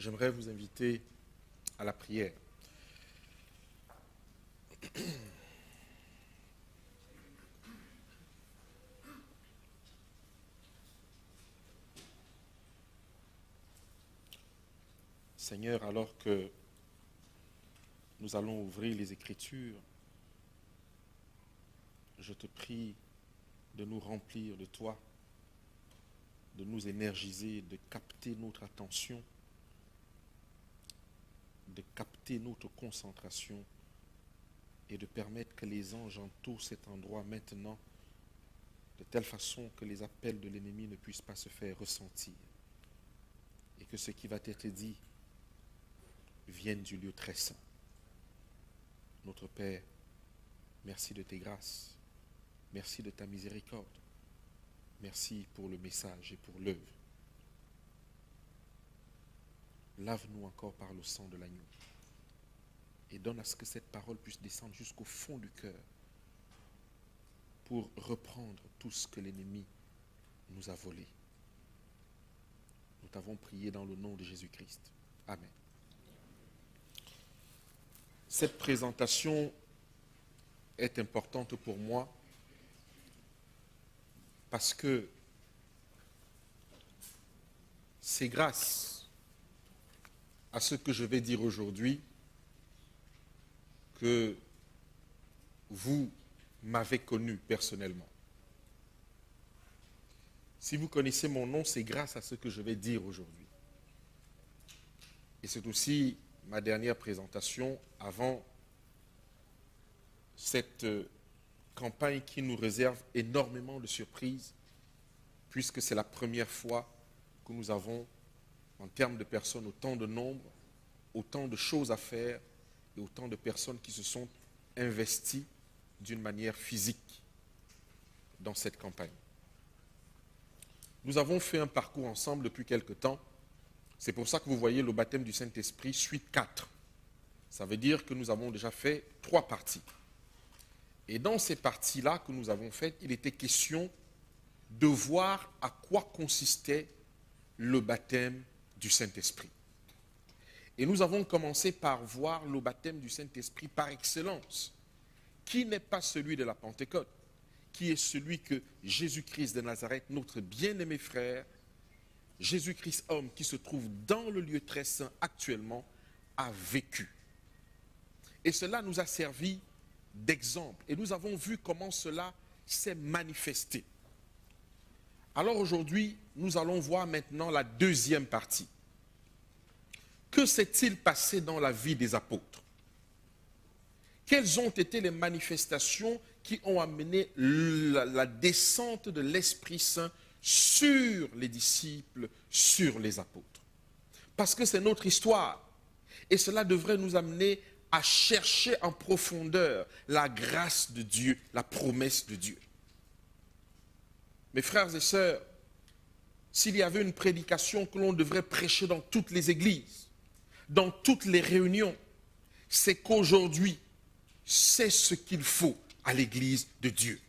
j'aimerais vous inviter à la prière. Seigneur, alors que nous allons ouvrir les Écritures, je te prie de nous remplir de toi, de nous énergiser, de capter notre attention, de capter notre concentration et de permettre que les anges entourent cet endroit maintenant de telle façon que les appels de l'ennemi ne puissent pas se faire ressentir et que ce qui va être dit vienne du lieu très saint. Notre Père, merci de tes grâces, merci de ta miséricorde, merci pour le message et pour l'œuvre. Lave-nous encore par le sang de l'agneau et donne à ce que cette parole puisse descendre jusqu'au fond du cœur pour reprendre tout ce que l'ennemi nous a volé. Nous t'avons prié dans le nom de Jésus-Christ. Amen. Cette présentation est importante pour moi parce que c'est grâce à ce que je vais dire aujourd'hui que vous m'avez connu personnellement. Si vous connaissez mon nom, c'est grâce à ce que je vais dire aujourd'hui. Et c'est aussi ma dernière présentation avant cette campagne qui nous réserve énormément de surprises, puisque c'est la première fois que nous avons, en termes de personnes, autant de nombre, autant de choses à faire et autant de personnes qui se sont investies d'une manière physique dans cette campagne. Nous avons fait un parcours ensemble depuis quelque temps. C'est pour ça que vous voyez le baptême du Saint-Esprit, suite 4. Ça veut dire que nous avons déjà fait 3 parties. Et dans ces parties-là que nous avons faites, il était question de voir à quoi consistait le baptême du Saint-Esprit. Et nous avons commencé par voir le baptême du Saint-Esprit par excellence, qui n'est pas celui de la Pentecôte, qui est celui que Jésus-Christ de Nazareth, notre bien-aimé frère, Jésus-Christ homme qui se trouve dans le lieu très saint actuellement, a vécu. Et cela nous a servi d'exemple. Et nous avons vu comment cela s'est manifesté. Alors aujourd'hui, nous allons voir maintenant la deuxième partie. Que s'est-il passé dans la vie des apôtres? Quelles ont été les manifestations qui ont amené la descente de l'Esprit Saint sur les disciples, sur les apôtres? Parce que c'est notre histoire. Et cela devrait nous amener à chercher en profondeur la grâce de Dieu, la promesse de Dieu. Mes frères et sœurs, s'il y avait une prédication que l'on devrait prêcher dans toutes les églises, dans toutes les réunions, c'est qu'aujourd'hui, c'est ce qu'il faut à l'église de Dieu.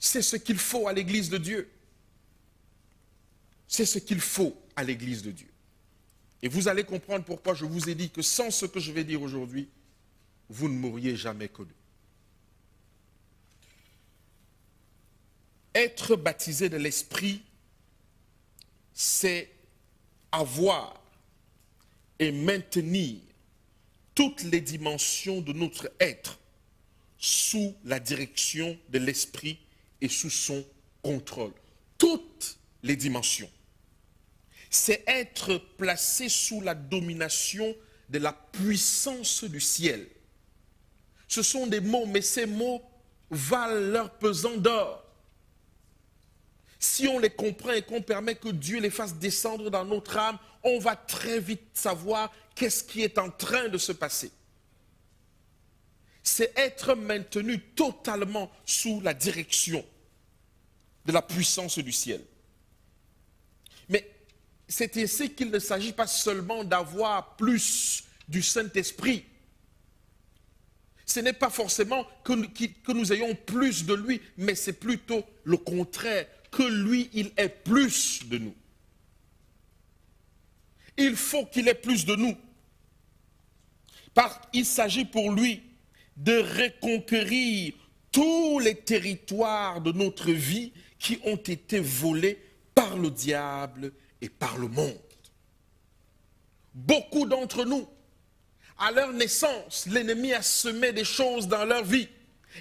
C'est ce qu'il faut à l'église de Dieu. C'est ce qu'il faut à l'église de Dieu. Et vous allez comprendre pourquoi je vous ai dit que sans ce que je vais dire aujourd'hui, vous ne m'auriez jamais connu. Être baptisé de l'Esprit, c'est avoir et maintenir toutes les dimensions de notre être sous la direction de l'Esprit et sous son contrôle. Toutes les dimensions. C'est être placé sous la domination de la puissance du ciel. Ce sont des mots, mais ces mots valent leur pesant d'or. Si on les comprend et qu'on permet que Dieu les fasse descendre dans notre âme, on va très vite savoir qu'est-ce qui est en train de se passer. C'est être maintenu totalement sous la direction de la puissance du ciel. Mais c'est ainsi qu'il ne s'agit pas seulement d'avoir plus du Saint-Esprit. Ce n'est pas forcément que nous ayons plus de lui, mais c'est plutôt le contraire, que lui, il est plus de nous. Il faut qu'il ait plus de nous. Parce qu'il s'agit pour lui de reconquérir tous les territoires de notre vie qui ont été volés par le diable et par le monde. Beaucoup d'entre nous, à leur naissance, l'ennemi a semé des choses dans leur vie.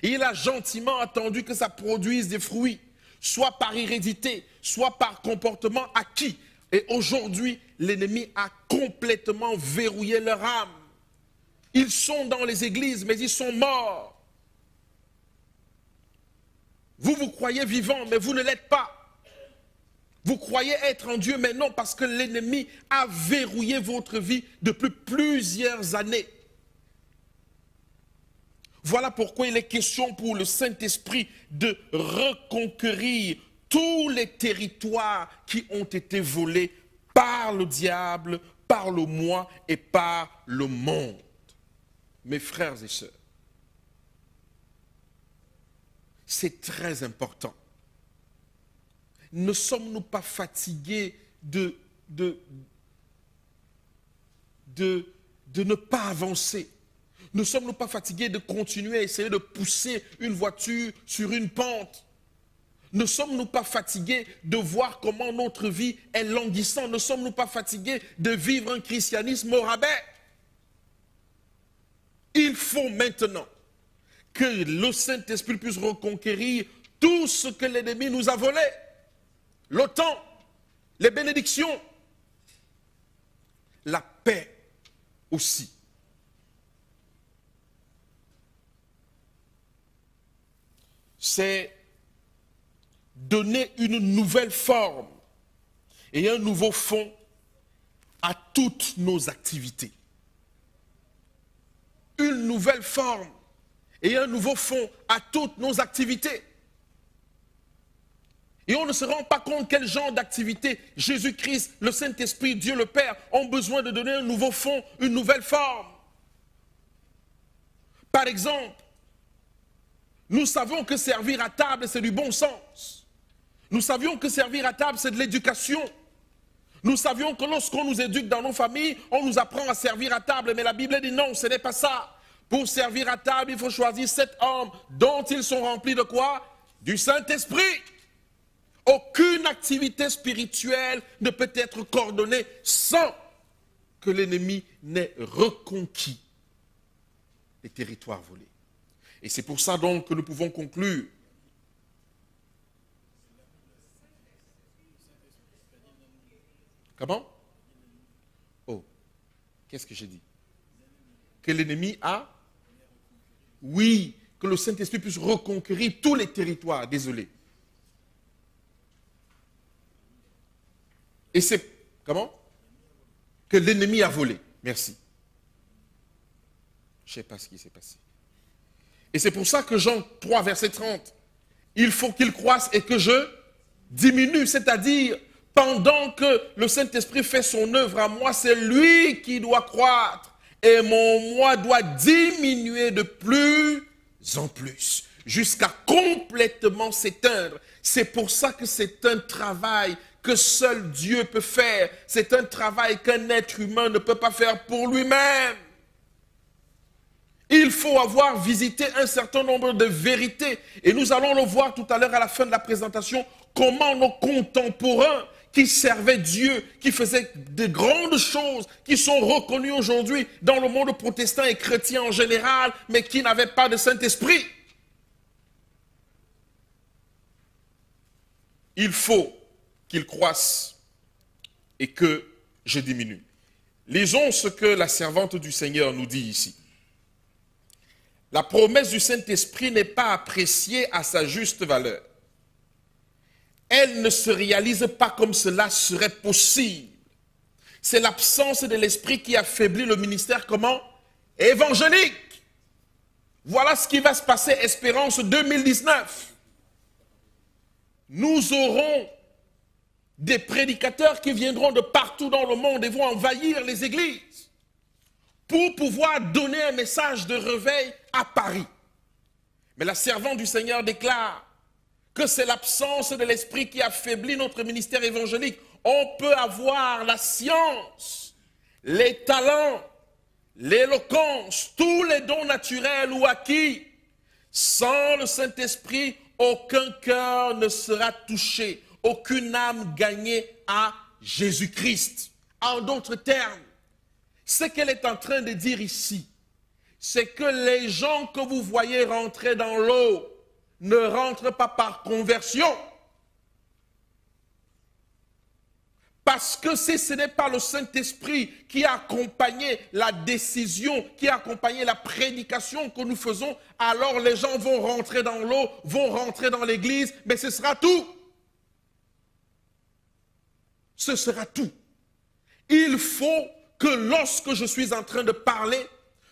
Et il a gentiment attendu que ça produise des fruits, soit par hérédité, soit par comportement acquis. Et aujourd'hui, l'ennemi a complètement verrouillé leur âme. Ils sont dans les églises, mais ils sont morts. Vous, vous croyez vivant, mais vous ne l'êtes pas. Vous croyez être en Dieu, mais non, parce que l'ennemi a verrouillé votre vie depuis plusieurs années. Voilà pourquoi il est question pour le Saint-Esprit de reconquérir tous les territoires qui ont été volés par le diable, par le moi et par le monde. Mes frères et sœurs, c'est très important. Ne sommes-nous pas fatigués de ne pas avancer? Ne sommes-nous pas fatigués de continuer à essayer de pousser une voiture sur une pente? Ne sommes-nous pas fatigués de voir comment notre vie est languissante? Ne sommes-nous pas fatigués de vivre un christianisme au rabais? Il faut maintenant que le Saint-Esprit puisse reconquérir tout ce que l'ennemi nous a volé. Le temps, les bénédictions, la paix aussi. C'est donner une nouvelle forme et un nouveau fond à toutes nos activités. Une nouvelle forme et un nouveau fond à toutes nos activités. Et on ne se rend pas compte quel genre d'activité Jésus-Christ, le Saint-Esprit, Dieu le Père ont besoin de donner un nouveau fond, une nouvelle forme. Par exemple, nous savons que servir à table, c'est du bon sens. Nous savions que servir à table, c'est de l'éducation. Nous savions que lorsqu'on nous éduque dans nos familles, on nous apprend à servir à table. Mais la Bible dit non, ce n'est pas ça. Pour servir à table, il faut choisir 7 hommes dont ils sont remplis de quoi? Du Saint-Esprit. Aucune activité spirituelle ne peut être coordonnée sans que l'ennemi n'ait reconquis les territoires volés. Et c'est pour ça donc que nous pouvons conclure. Comment? Oh, qu'est-ce que j'ai dit? Que l'ennemi a? Oui, que le Saint-Esprit puisse reconquérir tous les territoires, désolé. Et c'est, comment? Que l'ennemi a volé. Merci. Je ne sais pas ce qui s'est passé. Et c'est pour ça que Jean 3, verset 30, il faut qu'il croisse et que je diminue, c'est-à-dire, pendant que le Saint-Esprit fait son œuvre à moi, c'est lui qui doit croître et mon moi doit diminuer de plus en plus, jusqu'à complètement s'éteindre. C'est pour ça que c'est un travail que seul Dieu peut faire. C'est un travail qu'un être humain ne peut pas faire pour lui-même. Il faut avoir visité un certain nombre de vérités. Et nous allons le voir tout à l'heure à la fin de la présentation, comment nos contemporains qui servaient Dieu, qui faisaient de grandes choses, qui sont reconnus aujourd'hui dans le monde protestant et chrétien en général, mais qui n'avaient pas de Saint-Esprit. Il faut qu'il croisse et que je diminue. Lisons ce que la servante du Seigneur nous dit ici. La promesse du Saint-Esprit n'est pas appréciée à sa juste valeur. Elle ne se réalise pas comme cela serait possible. C'est l'absence de l'Esprit qui affaiblit le ministère comment? Évangélique. Voilà ce qui va se passer, Espérance 2019. Nous aurons des prédicateurs qui viendront de partout dans le monde et vont envahir les églises pour pouvoir donner un message de réveil à Paris. Mais la servante du Seigneur déclare que c'est l'absence de l'Esprit qui affaiblit notre ministère évangélique. On peut avoir la science, les talents, l'éloquence, tous les dons naturels ou acquis. Sans le Saint-Esprit, aucun cœur ne sera touché, aucune âme gagnée à Jésus-Christ. En d'autres termes, ce qu'elle est en train de dire ici, c'est que les gens que vous voyez rentrer dans l'eau ne rentrent pas par conversion. Parce que si ce n'est pas le Saint-Esprit qui a accompagné la décision, qui a accompagné la prédication que nous faisons, alors les gens vont rentrer dans l'eau, vont rentrer dans l'église, mais ce sera tout. Ce sera tout. Il faut que lorsque je suis en train de parler,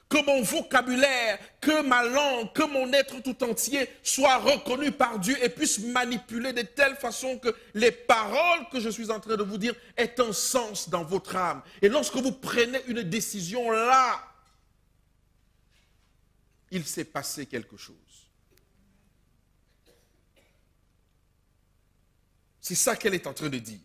que mon vocabulaire, que ma langue, que mon être tout entier soit reconnu par Dieu et puisse manipuler de telle façon que les paroles que je suis en train de vous dire aient un sens dans votre âme. Et lorsque vous prenez une décision là, il s'est passé quelque chose. C'est ça qu'elle est en train de dire.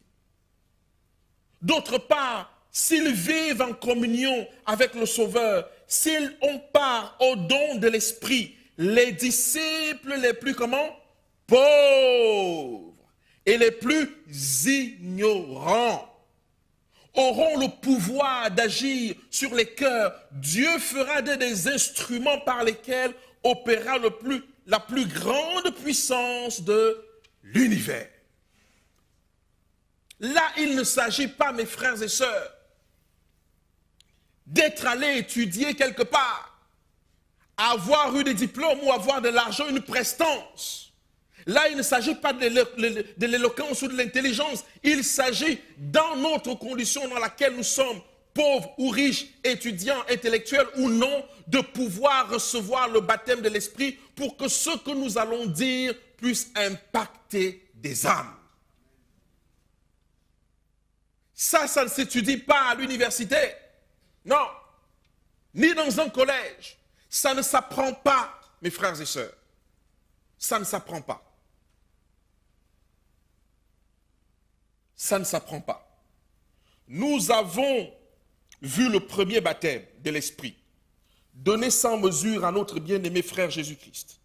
D'autre part, s'ils vivent en communion avec le Sauveur, s'ils ont part au don de l'Esprit, les disciples les plus comment? Pauvres et les plus ignorants auront le pouvoir d'agir sur les cœurs. Dieu fera des instruments par lesquels opérera la plus grande puissance de l'univers. Là, il ne s'agit pas, mes frères et sœurs, d'être allé étudier quelque part, avoir eu des diplômes ou avoir de l'argent, une prestance. Là, il ne s'agit pas de l'éloquence ou de l'intelligence. Il s'agit, dans notre condition dans laquelle nous sommes, pauvres ou riches, étudiants, intellectuels ou non, de pouvoir recevoir le baptême de l'Esprit pour que ce que nous allons dire puisse impacter des âmes. Ça ne s'étudie pas à l'université. Non, ni dans un collège. Ça ne s'apprend pas, mes frères et sœurs. Ça ne s'apprend pas. Ça ne s'apprend pas. Nous avons vu le premier baptême de l'Esprit, donné sans mesure à notre bien-aimé frère Jésus-Christ.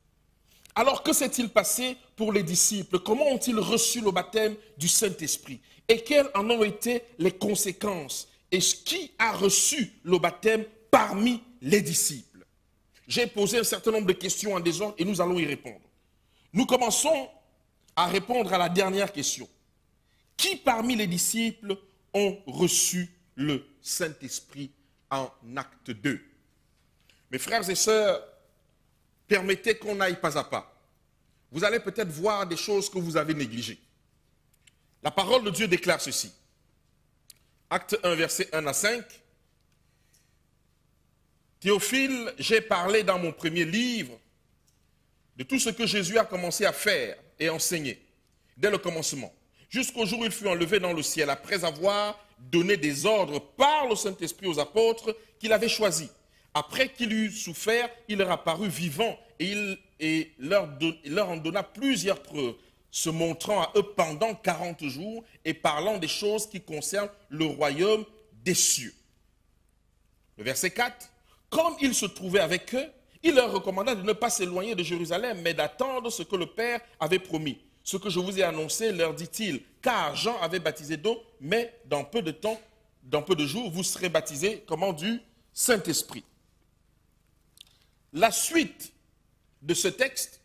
Alors que s'est-il passé pour les disciples? Comment ont-ils reçu le baptême du Saint-Esprit? Et quelles en ont été les conséquences? Et qui a reçu le baptême parmi les disciples? J'ai posé un certain nombre de questions en désordre et nous allons y répondre. Nous commençons à répondre à la dernière question. Qui parmi les disciples ont reçu le Saint-Esprit en acte 2? Mes frères et sœurs, permettez qu'on aille pas à pas. Vous allez peut-être voir des choses que vous avez négligées. La parole de Dieu déclare ceci. Acte 1, versets 1 à 5. Théophile, j'ai parlé dans mon premier livre de tout ce que Jésus a commencé à faire et enseigner dès le commencement, jusqu'au jour où il fut enlevé dans le ciel, après avoir donné des ordres par le Saint-Esprit aux apôtres qu'il avait choisis. Après qu'il eut souffert, il leur apparut vivant et leur en donna plusieurs preuves, se montrant à eux pendant 40 jours et parlant des choses qui concernent le royaume des cieux. Le verset 4, comme il se trouvait avec eux, il leur recommanda de ne pas s'éloigner de Jérusalem, mais d'attendre ce que le Père avait promis. Ce que je vous ai annoncé, leur dit-il, car Jean avait baptisé d'eau, mais dans peu de temps, dans peu de jours, vous serez baptisés, comment, du Saint-Esprit. La suite de ce texte,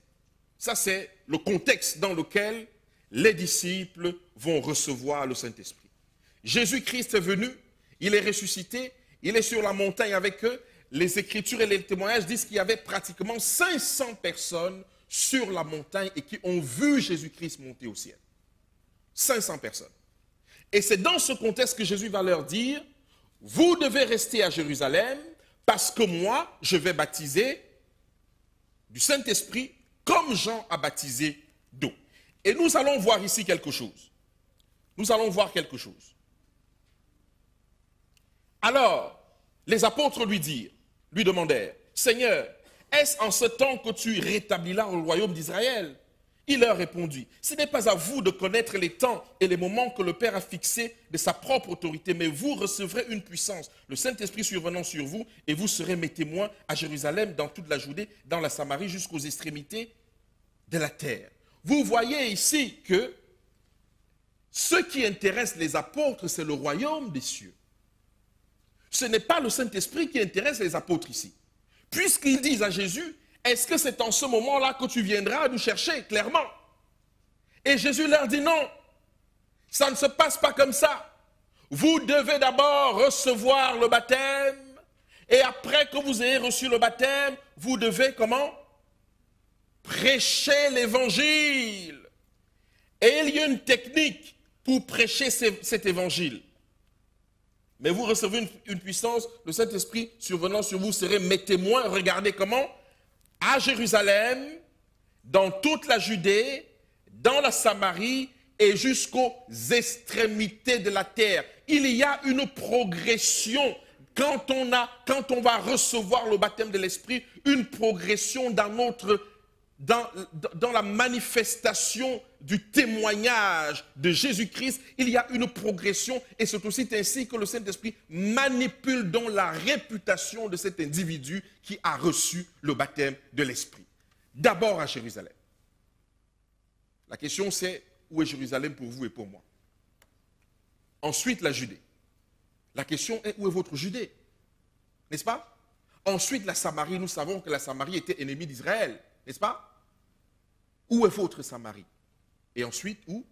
ça c'est le contexte dans lequel les disciples vont recevoir le Saint-Esprit. Jésus-Christ est venu, il est ressuscité, il est sur la montagne avec eux. Les Écritures et les témoignages disent qu'il y avait pratiquement 500 personnes sur la montagne et qui ont vu Jésus-Christ monter au ciel. 500 personnes. Et c'est dans ce contexte que Jésus va leur dire, vous devez rester à Jérusalem parce que moi, je vais baptiser du Saint-Esprit comme Jean a baptisé d'eau. Et nous allons voir ici quelque chose. Nous allons voir quelque chose. Alors, les apôtres lui demandèrent, Seigneur, est-ce en ce temps que tu rétabliras le royaume d'Israël? Il leur répondit, ce n'est pas à vous de connaître les temps et les moments que le Père a fixés de sa propre autorité, mais vous recevrez une puissance, le Saint-Esprit survenant sur vous, et vous serez mes témoins à Jérusalem, dans toute la Judée, dans la Samarie, jusqu'aux extrémités de la terre. Vous voyez ici que ce qui intéresse les apôtres, c'est le royaume des cieux. Ce n'est pas le Saint-Esprit qui intéresse les apôtres ici. Puisqu'ils disent à Jésus, est-ce que c'est en ce moment-là que tu viendras nous chercher, clairement? Et Jésus leur dit non, ça ne se passe pas comme ça. Vous devez d'abord recevoir le baptême, et après que vous ayez reçu le baptême, vous devez comment? Prêcher l'évangile. Et il y a une technique pour prêcher cet évangile. Mais vous recevez une puissance, le Saint-Esprit survenant sur vous, serez mes témoins. Regardez comment? À Jérusalem, dans toute la Judée, dans la Samarie et jusqu'aux extrémités de la terre. Il y a une progression quand on va recevoir le baptême de l'Esprit, une progression dans la manifestation du témoignage de Jésus-Christ. Il y a une progression et c'est aussi ainsi que le Saint-Esprit manipule dans la réputation de cet individu qui a reçu le baptême de l'Esprit. D'abord à Jérusalem. La question c'est, où est Jérusalem pour vous et pour moi? Ensuite la Judée. La question est, où est votre Judée? N'est-ce pas? Ensuite la Samarie, nous savons que la Samarie était ennemie d'Israël. N'est-ce pas? Où est votre Samarie? Et ensuite, où?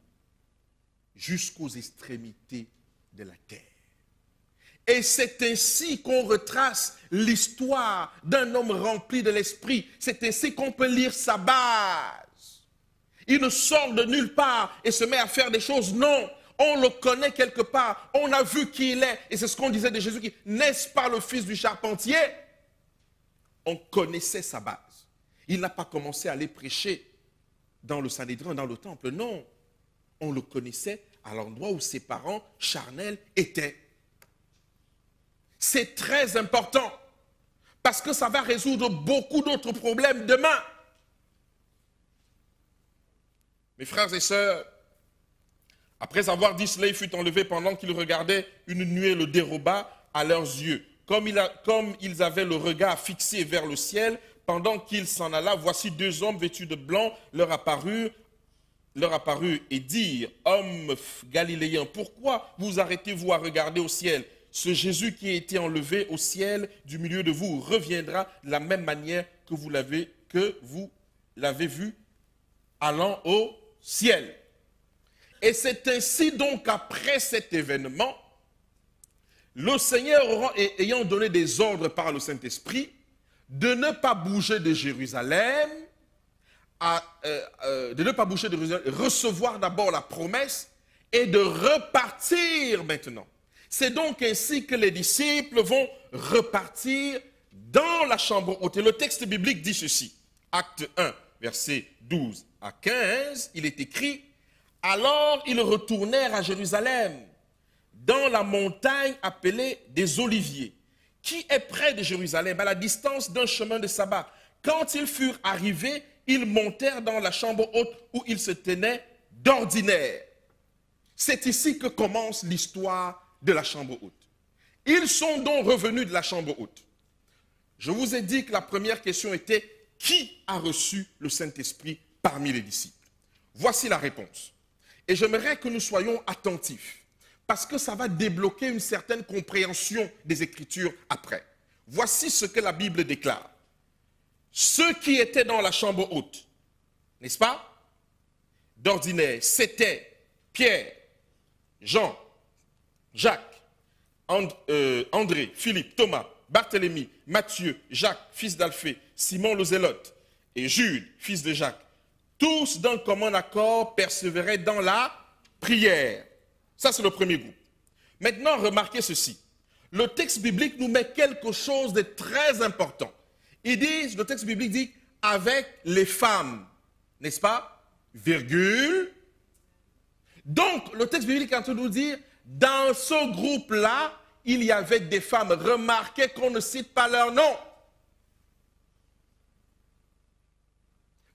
Jusqu'aux extrémités de la terre. Et c'est ainsi qu'on retrace l'histoire d'un homme rempli de l'Esprit. C'est ainsi qu'on peut lire sa base. Il ne sort de nulle part et se met à faire des choses. Non, on le connaît quelque part. On a vu qui il est. Et c'est ce qu'on disait de Jésus. N'est-ce pas le fils du charpentier? On connaissait sa base. Il n'a pas commencé à aller prêcher dans le Sanhédrin, dans le temple. Non, on le connaissait à l'endroit où ses parents charnels étaient. C'est très important parce que ça va résoudre beaucoup d'autres problèmes demain. Mes frères et sœurs, après avoir dit cela, il fut enlevé pendant qu'ils regardaient, une nuée le déroba à leurs yeux. Comme ils avaient le regard fixé vers le ciel, pendant qu'il s'en alla, voici deux hommes vêtus de blanc leur apparurent et dirent, hommes galiléens, pourquoi vous arrêtez-vous à regarder au ciel? Ce Jésus qui a été enlevé au ciel du milieu de vous reviendra de la même manière que vous l'avez vu allant au ciel. Et c'est ainsi donc après cet événement, le Seigneur ayant donné des ordres par le Saint-Esprit, de ne pas bouger de Jérusalem, recevoir d'abord la promesse et de repartir maintenant. C'est donc ainsi que les disciples vont repartir dans la chambre haute. Et le texte biblique dit ceci, Acte 1, versets 12 à 15, il est écrit, « Alors ils retournèrent à Jérusalem, dans la montagne appelée des Oliviers, qui est près de Jérusalem, à la distance d'un chemin de sabbat. Quand ils furent arrivés, ils montèrent dans la chambre haute où ils se tenaient d'ordinaire. » C'est ici que commence l'histoire de la chambre haute. Ils sont donc revenus de la chambre haute. Je vous ai dit que la première question était, qui a reçu le Saint-Esprit parmi les disciples? Voici la réponse. Et j'aimerais que nous soyons attentifs, parce que ça va débloquer une certaine compréhension des Écritures après. Voici ce que la Bible déclare. Ceux qui étaient dans la chambre haute, n'est-ce pas? D'ordinaire, c'était Pierre, Jean, Jacques, André, Philippe, Thomas, Barthélemy, Matthieu, Jacques, fils d'Alphée, Simon le Zélote et Jude, fils de Jacques. Tous d'un commun accord persévéraient dans la prière. Ça, c'est le premier groupe. Maintenant, remarquez ceci. Le texte biblique nous met quelque chose de très important. Le texte biblique dit, avec les femmes, n'est-ce pas? Virgule. Donc, le texte biblique est en train de nous dire, dans ce groupe-là, il y avait des femmes. Remarquez qu'on ne cite pas leur nom.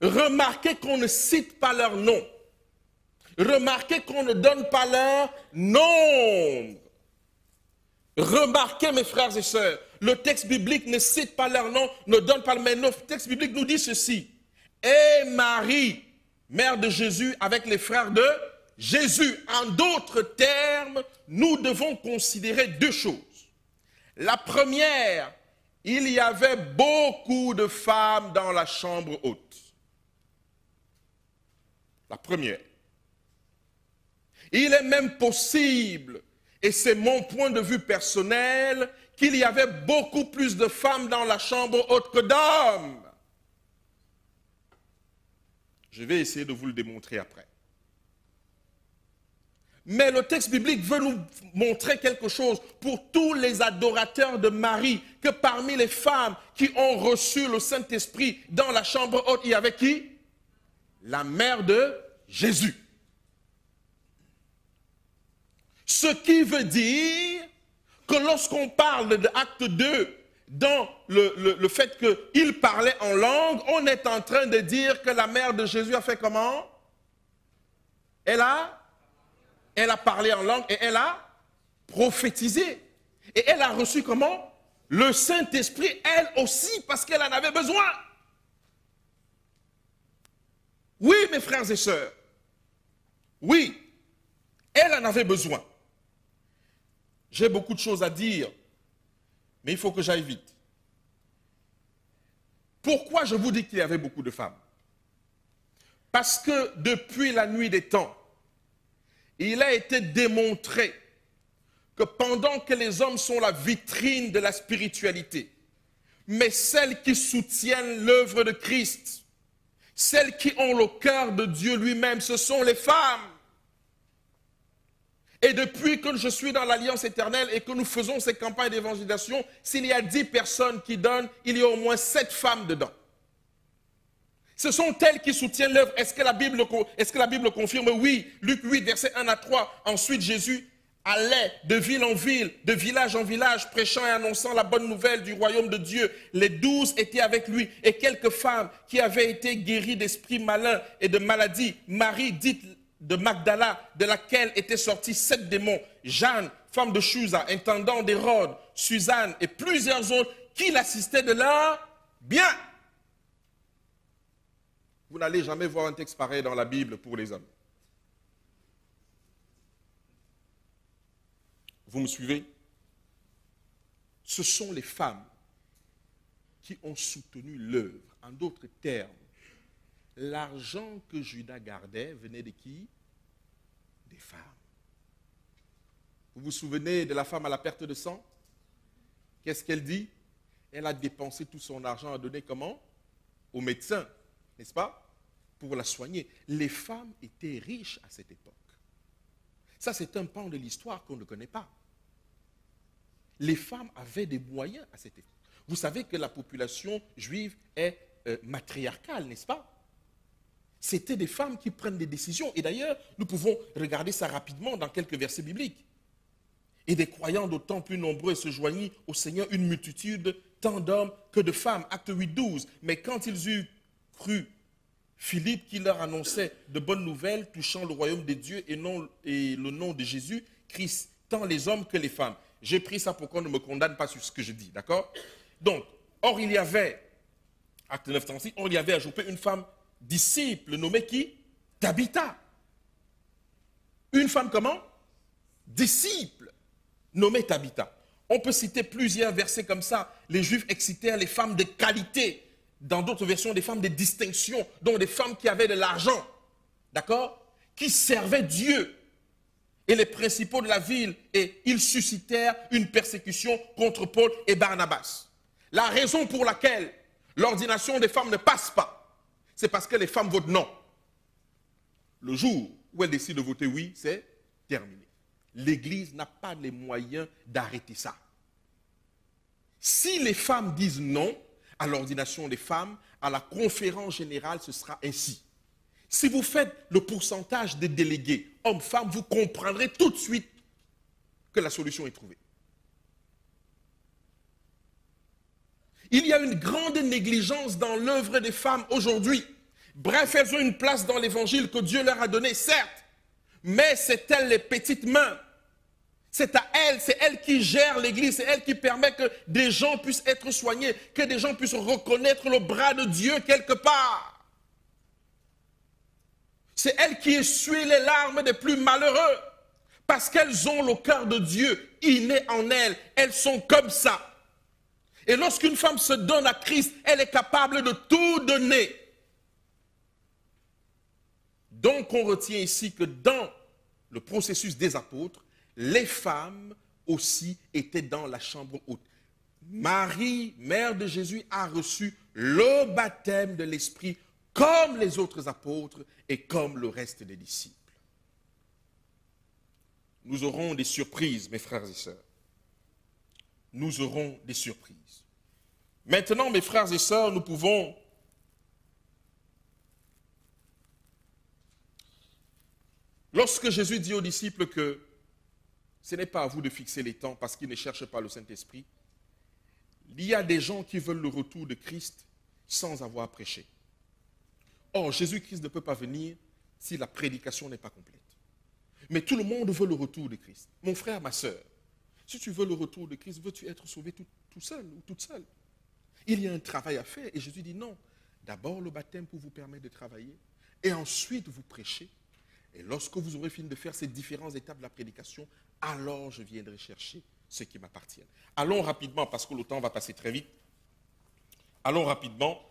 Remarquez qu'on ne cite pas leur nom. Remarquez qu'on ne donne pas leur nombre. Remarquez, mes frères et sœurs, le texte biblique ne cite pas leur nom, ne donne pas le même nom. Le texte biblique nous dit ceci. Et Marie, mère de Jésus, avec les frères de Jésus. En d'autres termes, nous devons considérer deux choses. La première, il y avait beaucoup de femmes dans la chambre haute. La première. Il est même possible, et c'est mon point de vue personnel, qu'il y avait beaucoup plus de femmes dans la chambre haute que d'hommes. Je vais essayer de vous le démontrer après. Mais le texte biblique veut nous montrer quelque chose pour tous les adorateurs de Marie, que parmi les femmes qui ont reçu le Saint-Esprit dans la chambre haute, il y avait qui? La mère de Jésus. Ce qui veut dire que lorsqu'on parle de Acte 2, dans le fait qu'il parlait en langue, on est en train de dire que la mère de Jésus a fait comment? Elle a parlé en langue et elle a prophétisé. Et elle a reçu comment? Le Saint-Esprit, elle aussi, parce qu'elle en avait besoin. Oui, mes frères et sœurs. Oui, elle en avait besoin. J'ai beaucoup de choses à dire, mais il faut que j'aille vite. Pourquoi je vous dis qu'il y avait beaucoup de femmes? Parce que depuis la nuit des temps, il a été démontré que pendant que les hommes sont la vitrine de la spiritualité, mais celles qui soutiennent l'œuvre de Christ, celles qui ont le cœur de Dieu lui-même, ce sont les femmes. Et depuis que je suis dans l'Alliance éternelle et que nous faisons ces campagnes d'évangélisation, s'il y a 10 personnes qui donnent, il y a au moins 7 femmes dedans. Ce sont elles qui soutiennent l'œuvre. Est-ce que la Bible confirme? Oui. Luc 8, versets 1 à 3. Ensuite, Jésus allait de ville en ville, de village en village, prêchant et annonçant la bonne nouvelle du royaume de Dieu. Les 12 étaient avec lui et quelques femmes qui avaient été guéries d'esprits malins et de maladies. Marie, dite de Magdala, de laquelle étaient sortis 7 démons. Jeanne, femme de Chusa, intendant d'Hérode, Suzanne et plusieurs autres qui l'assistaient de leur bien. Vous n'allez jamais voir un texte pareil dans la Bible pour les hommes. Vous me suivez? Ce sont les femmes qui ont soutenu l'œuvre. En d'autres termes, l'argent que Judas gardait venait de qui? Des femmes. Vous vous souvenez de la femme à la perte de sang? Qu'est-ce qu'elle dit? Elle a dépensé tout son argent à donner comment? Aux médecins, n'est-ce pas? Pour la soigner. Les femmes étaient riches à cette époque. Ça, c'est un pan de l'histoire qu'on ne connaît pas. Les femmes avaient des moyens à cette époque. Vous savez que la population juive est matriarcale, n'est-ce pas? C'était des femmes qui prennent des décisions. Et d'ailleurs, nous pouvons regarder ça rapidement dans quelques versets bibliques. Et des croyants d'autant plus nombreux se joignit au Seigneur une multitude, tant d'hommes que de femmes. Acte 8, 12. Mais quand ils eurent cru Philippe qui leur annonçait de bonnes nouvelles touchant le royaume des dieux et le nom de Jésus, Christ, tant les hommes que les femmes. J'ai pris ça pour qu'on ne me condamne pas sur ce que je dis, d'accord? Donc, or il y avait, acte 9, 36, or il y avait à Joppé une femme disciple nommée qui? Tabitha. Une femme comment? Disciple nommée Tabitha. On peut citer plusieurs versets comme ça. Les Juifs excitèrent les femmes de qualité. Dans d'autres versions, des femmes de distinction, donc des femmes qui avaient de l'argent, d'accord? Qui servaient Dieu. Et les principaux de la ville, et ils suscitèrent une persécution contre Paul et Barnabas. La raison pour laquelle l'ordination des femmes ne passe pas, c'est parce que les femmes votent non. Le jour où elles décident de voter oui, c'est terminé. L'Église n'a pas les moyens d'arrêter ça. Si les femmes disent non à l'ordination des femmes, à la conférence générale, ce sera ainsi. Si vous faites le pourcentage des délégués, hommes-femmes, vous comprendrez tout de suite que la solution est trouvée. Il y a une grande négligence dans l'œuvre des femmes aujourd'hui. Bref, elles ont une place dans l'évangile que Dieu leur a donné, certes, mais c'est elles les petites mains. C'est à elles, c'est elles qui gèrent l'église, c'est elles qui permettent que des gens puissent être soignés, que des gens puissent reconnaître le bras de Dieu quelque part. C'est elles qui essuient les larmes des plus malheureux, parce qu'elles ont le cœur de Dieu inné en elles, elles sont comme ça. Et lorsqu'une femme se donne à Christ, elle est capable de tout donner. Donc on retient ici que dans le processus des apôtres, les femmes aussi étaient dans la chambre haute. Marie, mère de Jésus, a reçu le baptême de l'Esprit comme les autres apôtres et comme le reste des disciples. Nous aurons des surprises, mes frères et sœurs. Nous aurons des surprises. Maintenant, mes frères et sœurs, nous pouvons lorsque Jésus dit aux disciples que ce n'est pas à vous de fixer les temps parce qu'ils ne cherchent pas le Saint-Esprit, il y a des gens qui veulent le retour de Christ sans avoir prêché. Or, Jésus-Christ ne peut pas venir si la prédication n'est pas complète. Mais tout le monde veut le retour de Christ. Mon frère, ma soeur, si tu veux le retour de Christ, veux-tu être sauvé tout seul ou toute seule? Il y a un travail à faire et Jésus dit non. D'abord le baptême pour vous permettre de travailler et ensuite vous prêchez. Et lorsque vous aurez fini de faire ces différentes étapes de la prédication, alors je viendrai chercher ce qui m'appartient. Allons rapidement parce que le temps va passer très vite. Allons rapidement.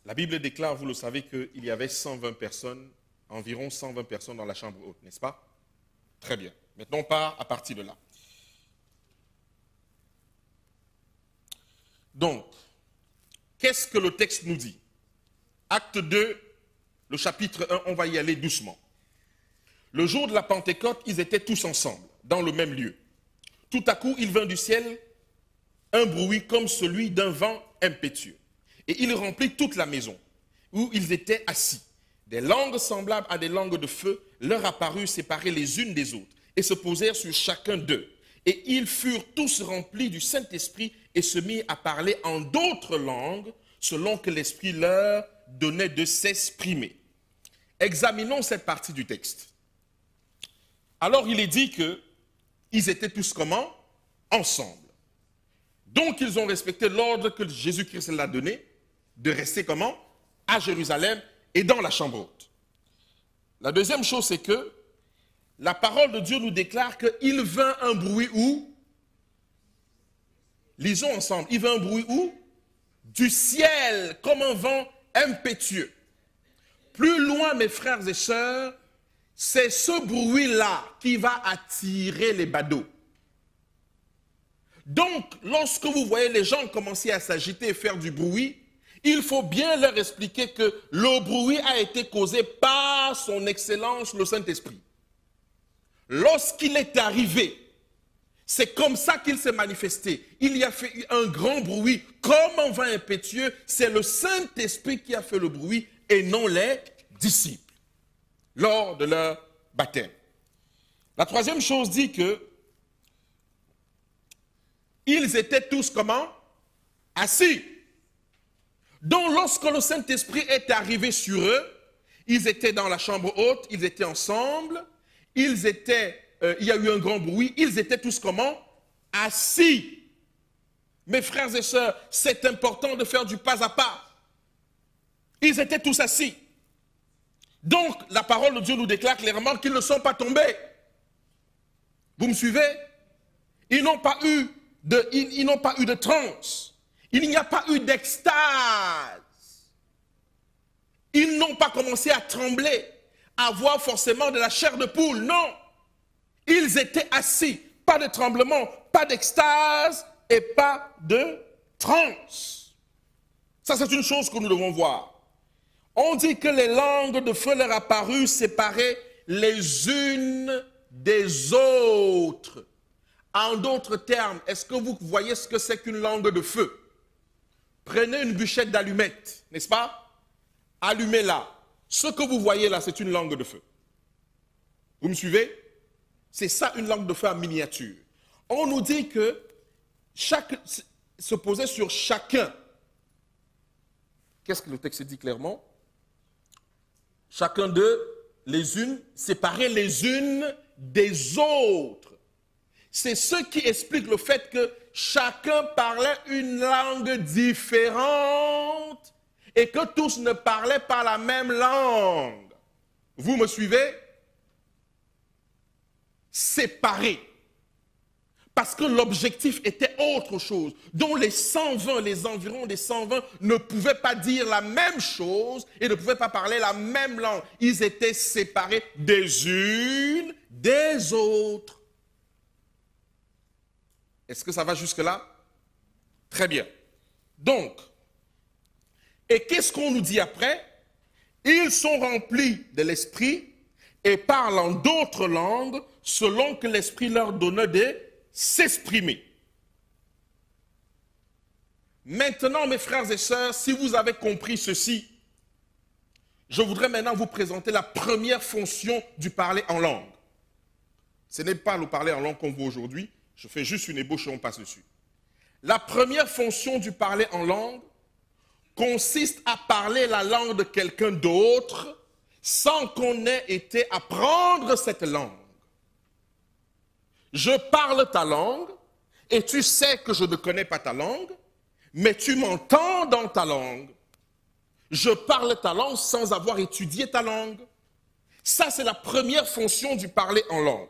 La Bible déclare, vous le savez, qu'il y avait 120 personnes, environ 120 personnes dans la chambre haute, n'est-ce pas? Très bien. Maintenant, on part à partir de là. Donc, qu'est-ce que le texte nous dit? Acte 2, le chapitre 1, on va y aller doucement. Le jour de la Pentecôte, ils étaient tous ensemble, dans le même lieu. Tout à coup, il vint du ciel un bruit comme celui d'un vent impétueux. Et il remplit toute la maison où ils étaient assis. Des langues semblables à des langues de feu leur apparurent séparées les unes des autres et se posèrent sur chacun d'eux. Et ils furent tous remplis du Saint-Esprit et se mirent à parler en d'autres langues selon que l'Esprit leur donnait de s'exprimer. Examinons cette partie du texte. Alors il est dit qu'ils étaient tous comment? Ensemble. Donc ils ont respecté l'ordre que Jésus-Christ leur a donné de rester comment? À Jérusalem et dans la chambre haute. La deuxième chose, c'est que la parole de Dieu nous déclare qu'il vint un bruit où? Lisons ensemble. Il vint un bruit où? Du ciel, comme un vent impétueux. Plus loin, mes frères et sœurs, c'est ce bruit-là qui va attirer les badauds. Donc, lorsque vous voyez les gens commencer à s'agiter et faire du bruit, il faut bien leur expliquer que le bruit a été causé par son excellence, le Saint-Esprit. Lorsqu'il est arrivé, c'est comme ça qu'il s'est manifesté. Il y a fait un grand bruit, comme un vent impétueux. C'est le Saint-Esprit qui a fait le bruit et non les disciples, lors de leur baptême. La troisième chose dit que ils étaient tous comment? Assis. Donc lorsque le Saint-Esprit est arrivé sur eux, ils étaient dans la chambre haute, ils étaient ensemble, il y a eu un grand bruit, ils étaient tous comment? Assis. Mes frères et sœurs, c'est important de faire du pas à pas. Ils étaient tous assis. Donc la parole de Dieu nous déclare clairement qu'ils ne sont pas tombés. Vous me suivez? Ils n'ont pas eu de transe. Il n'y a pas eu d'extase. Ils n'ont pas commencé à trembler, à avoir forcément de la chair de poule. Non. Ils étaient assis. Pas de tremblement, pas d'extase et pas de transe. Ça, c'est une chose que nous devons voir. On dit que les langues de feu leur apparurent séparées les unes des autres. En d'autres termes, est-ce que vous voyez ce que c'est qu'une langue de feu? Prenez une bûchette d'allumettes, n'est-ce pas? Allumez-la. Ce que vous voyez là, c'est une langue de feu. Vous me suivez? C'est ça une langue de feu en miniature. On nous dit que chaque se posait sur chacun. Qu'est-ce que le texte dit clairement? Chacun d'eux, les unes, séparées les unes des autres. C'est ce qui explique le fait que chacun parlait une langue différente et que tous ne parlaient pas la même langue. Vous me suivez? Séparés. Parce que l'objectif était autre chose, dont les 120, les environs des 120 ne pouvaient pas dire la même chose et ne pouvaient pas parler la même langue. Ils étaient séparés des unes des autres. Est-ce que ça va jusque-là? Très bien. Donc, et qu'est-ce qu'on nous dit après? Ils sont remplis de l'esprit et parlent en d'autres langues selon que l'esprit leur donnait de s'exprimer. Maintenant, mes frères et sœurs, si vous avez compris ceci, je voudrais maintenant vous présenter la première fonction du parler en langue. Ce n'est pas le parler en langue qu'on voit aujourd'hui, je fais juste une ébauche et on passe dessus. La première fonction du parler en langue consiste à parler la langue de quelqu'un d'autre sans qu'on ait été apprendre cette langue. Je parle ta langue et tu sais que je ne connais pas ta langue, mais tu m'entends dans ta langue. Je parle ta langue sans avoir étudié ta langue. Ça, c'est la première fonction du parler en langue.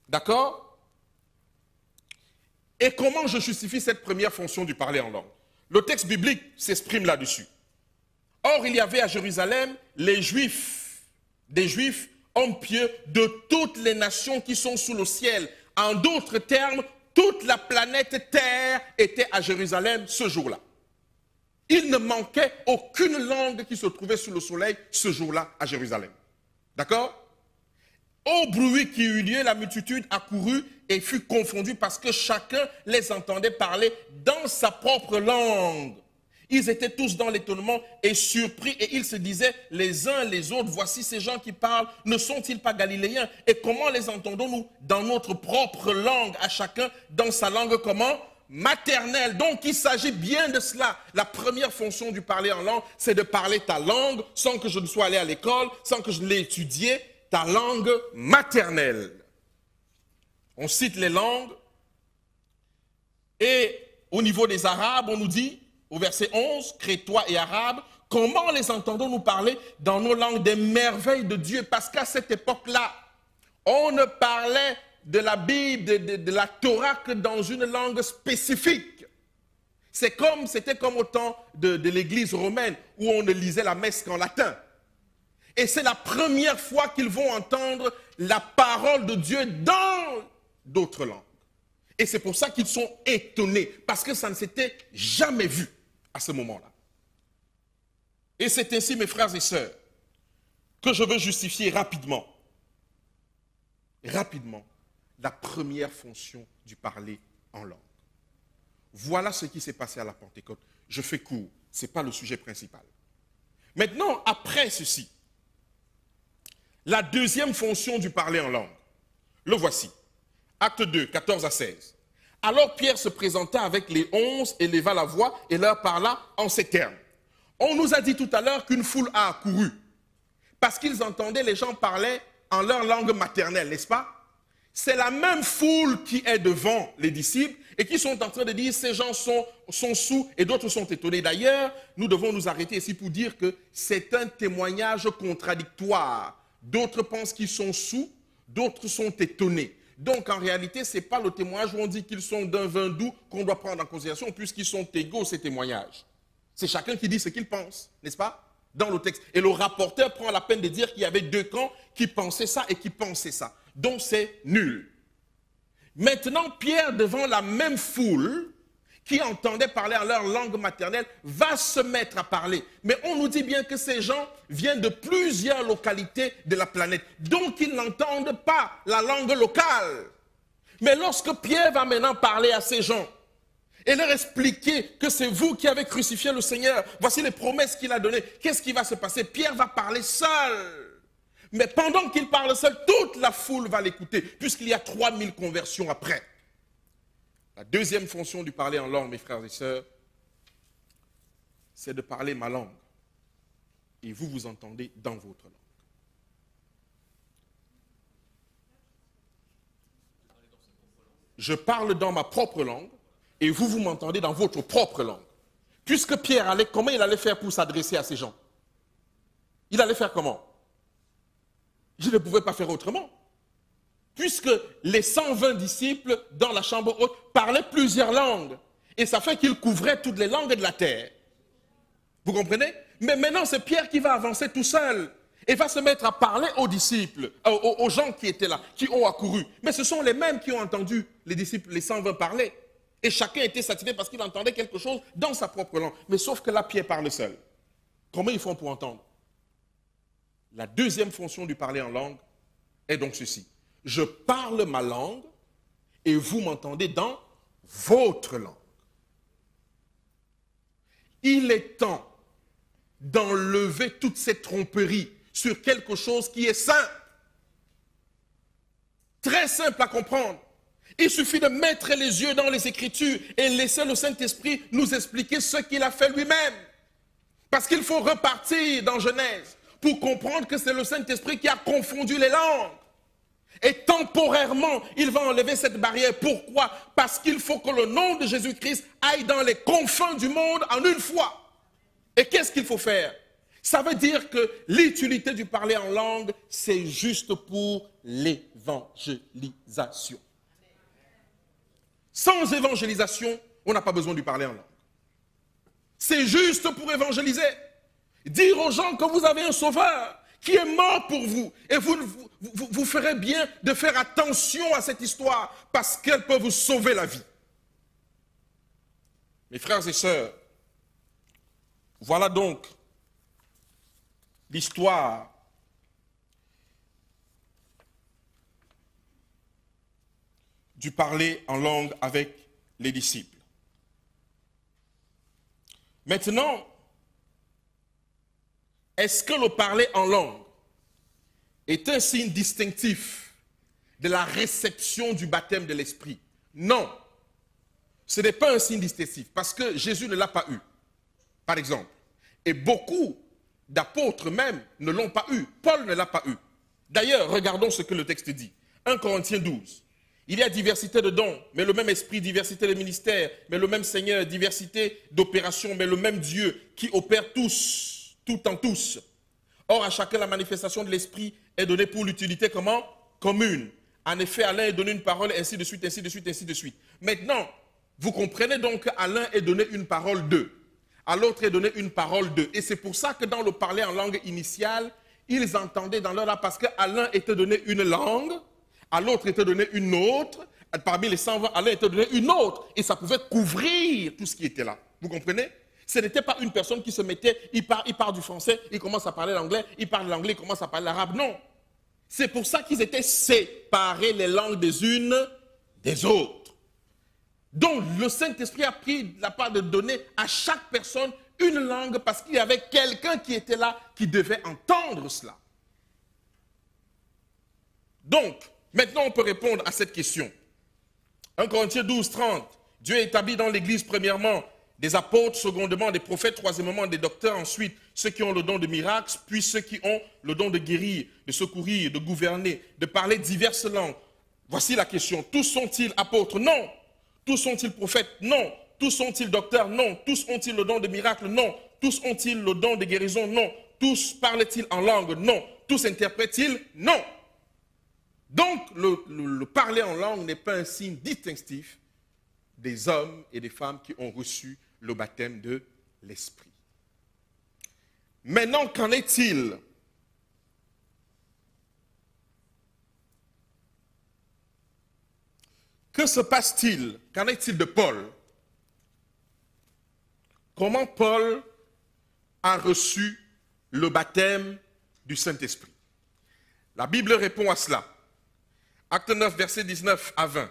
D'accord? Et comment je justifie cette première fonction du parler en langue? Le texte biblique s'exprime là-dessus. Or, il y avait à Jérusalem les Juifs, des Juifs, hommes pieux de toutes les nations qui sont sous le ciel. En d'autres termes, toute la planète Terre était à Jérusalem ce jour-là. Il ne manquait aucune langue qui se trouvait sous le soleil ce jour-là à Jérusalem. D'accord? Au bruit qui eut lieu, la multitude accourut et fut confondue parce que chacun les entendait parler dans sa propre langue. Ils étaient tous dans l'étonnement et surpris et ils se disaient les uns les autres, voici ces gens qui parlent, ne sont-ils pas galiléens? Et comment les entendons-nous? Dans notre propre langue, à chacun dans sa langue comment? Maternelle. Donc il s'agit bien de cela. La première fonction du parler en langue, c'est de parler ta langue sans que je ne sois allé à l'école, sans que je l'ai étudiée, ta langue maternelle. On cite les langues et au niveau des Arabes, on nous dit au verset 11, Crétois et Arabes, comment les entendons-nous parler dans nos langues des merveilles de Dieu? Parce qu'à cette époque-là, on ne parlait de la Bible, de la Torah que dans une langue spécifique. C'était comme au temps de l'église romaine où on ne lisait la messe qu'en latin. Et c'est la première fois qu'ils vont entendre la parole de Dieu dans d'autres langues. Et c'est pour ça qu'ils sont étonnés, parce que ça ne s'était jamais vu à ce moment-là. Et c'est ainsi, mes frères et sœurs, que je veux justifier rapidement, la première fonction du parler en langue. Voilà ce qui s'est passé à la Pentecôte. Je fais court, ce n'est pas le sujet principal. Maintenant, après ceci, la deuxième fonction du parler en langue, le voici. Acte 2, 14 à 16. Alors Pierre se présenta avec les 11 et leva la voix et leur parla en ces termes. On nous a dit tout à l'heure qu'une foule a accouru parce qu'ils entendaient les gens parler en leur langue maternelle, n'est-ce pas? C'est la même foule qui est devant les disciples et qui sont en train de dire ces gens sont soûls et d'autres sont étonnés. D'ailleurs, nous devons nous arrêter ici pour dire que c'est un témoignage contradictoire. D'autres pensent qu'ils sont soûls, d'autres sont étonnés. Donc, en réalité, ce n'est pas le témoignage où on dit qu'ils sont d'un vin doux qu'on doit prendre en considération puisqu'ils sont égaux, ces témoignages. C'est chacun qui dit ce qu'il pense, n'est-ce pas? Dans le texte. Et le rapporteur prend la peine de dire qu'il y avait deux camps qui pensaient ça et qui pensaient ça. Donc, c'est nul. Maintenant, Pierre, devant la même foule qui entendait parler en leur langue maternelle, va se mettre à parler. Mais on nous dit bien que ces gens viennent de plusieurs localités de la planète. Donc, ils n'entendent pas la langue locale. Mais lorsque Pierre va maintenant parler à ces gens et leur expliquer que c'est vous qui avez crucifié le Seigneur, voici les promesses qu'il a données, qu'est-ce qui va se passer? Pierre va parler seul. Mais pendant qu'il parle seul, toute la foule va l'écouter, puisqu'il y a 3000 conversions après. La deuxième fonction du parler en langue, mes frères et sœurs, c'est de parler ma langue. Et vous, vous entendez dans votre langue. Je parle dans ma propre langue, et vous, vous m'entendez dans votre propre langue. Puisque Pierre allait, comment il allait faire pour s'adresser à ces gens? Il allait faire comment? Je ne pouvais pas faire autrement. Puisque les 120 disciples dans la chambre haute parlaient plusieurs langues. Et ça fait qu'ils couvraient toutes les langues de la terre. Vous comprenez? Mais maintenant, c'est Pierre qui va avancer tout seul. Et va se mettre à parler aux disciples, aux gens qui étaient là, qui ont accouru. Mais ce sont les mêmes qui ont entendu les disciples, les 120 parler. Et chacun était satisfait parce qu'il entendait quelque chose dans sa propre langue. Mais sauf que là, Pierre parle seul. Comment ils font pour entendre? La deuxième fonction du parler en langue est donc ceci. Je parle ma langue et vous m'entendez dans votre langue. Il est temps d'enlever toute cette tromperie sur quelque chose qui est simple. Très simple à comprendre. Il suffit de mettre les yeux dans les Écritures et laisser le Saint-Esprit nous expliquer ce qu'il a fait lui-même. Parce qu'il faut repartir dans Genèse pour comprendre que c'est le Saint-Esprit qui a confondu les langues. Et temporairement, il va enlever cette barrière. Pourquoi? Parce qu'il faut que le nom de Jésus-Christ aille dans les confins du monde en une fois. Et qu'est-ce qu'il faut faire? Ça veut dire que l'utilité du parler en langue, c'est juste pour l'évangélisation. Sans évangélisation, on n'a pas besoin du parler en langue. C'est juste pour évangéliser. Dire aux gens que vous avez un sauveur qui est mort pour vous. Et vous ferez bien de faire attention à cette histoire parce qu'elle peut vous sauver la vie. Mes frères et sœurs, voilà donc l'histoire du parler en langue avec les disciples. Maintenant, est-ce que le parler en langue est un signe distinctif de la réception du baptême de l'Esprit? Non, ce n'est pas un signe distinctif parce que Jésus ne l'a pas eu, par exemple. Et beaucoup d'apôtres même ne l'ont pas eu. Paul ne l'a pas eu. D'ailleurs, regardons ce que le texte dit. 1 Corinthiens 12. Il y a diversité de dons, mais le même esprit, diversité de ministères, mais le même Seigneur, diversité d'opérations, mais le même Dieu qui opère tous, tout en tous. Or, à chacun, la manifestation de l'esprit est donnée pour l'utilité comment? Commune. En effet, à l'un est donné une parole, ainsi de suite, ainsi de suite, ainsi de suite. Maintenant, vous comprenez donc qu'à l'un est donné une parole d'eux, à l'autre est donné une parole d'eux. Et c'est pour ça que dans le parler en langue initiale, ils entendaient dans leur langue, parce qu'à l'un était donné une langue, à l'autre était donné une autre, parmi les 120, à l'un était donné une autre. Et ça pouvait couvrir tout ce qui était là. Vous comprenez? Ce n'était pas une personne qui se mettait, il part du français, il commence à parler l'anglais, il parle l'anglais, il commence à parler l'arabe. Non. C'est pour ça qu'ils étaient séparés les langues des unes des autres. Donc le Saint-Esprit a pris la part de donner à chaque personne une langue parce qu'il y avait quelqu'un qui était là qui devait entendre cela. Donc, maintenant on peut répondre à cette question. 1 Corinthiens 12, 30. Dieu établit dans l'Église premièrement des apôtres, secondement des prophètes, troisièmement des docteurs, ensuite ceux qui ont le don de miracles, puis ceux qui ont le don de guérir, de secourir, de gouverner, de parler diverses langues. Voici la question. Tous sont-ils apôtres? Non. Tous sont-ils prophètes? Non. Tous sont-ils docteurs? Non. Tous ont-ils le don de miracles? Non. Tous ont-ils le don de guérison? Non. Tous parlent-ils en langue? Non. Tous interprètent-ils? Non. Donc, le parler en langue n'est pas un signe distinctif des hommes et des femmes qui ont reçu le baptême de l'Esprit. Maintenant, qu'en est-il? Que se passe-t-il? Qu'en est-il de Paul? Comment Paul a reçu le baptême du Saint-Esprit? La Bible répond à cela. Acte 9, versets 19 à 20.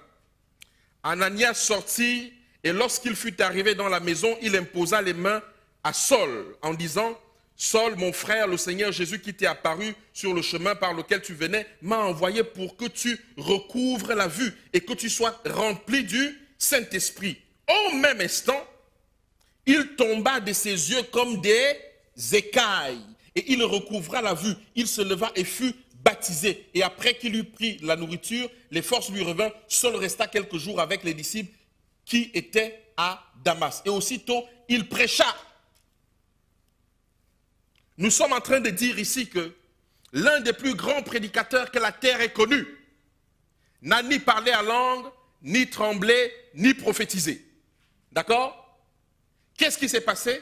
Ananias sortit et lorsqu'il fut arrivé dans la maison, il imposa les mains à Saul en disant « Saul, mon frère, le Seigneur Jésus qui t'est apparu sur le chemin par lequel tu venais, m'a envoyé pour que tu recouvres la vue et que tu sois rempli du Saint-Esprit. Au même instant, il tomba de ses yeux comme des écailles et il recouvra la vue. Il se leva et fut baptisé. Et après qu'il eut pris la nourriture, les forces lui revinrent. Saul resta quelques jours avec les disciples qui étaient à Damas. Et aussitôt, il prêcha. Nous sommes en train de dire ici que l'un des plus grands prédicateurs que la terre ait connu n'a ni parlé à langue, ni tremblé, ni prophétisé. D'accord? Qu'est-ce qui s'est passé?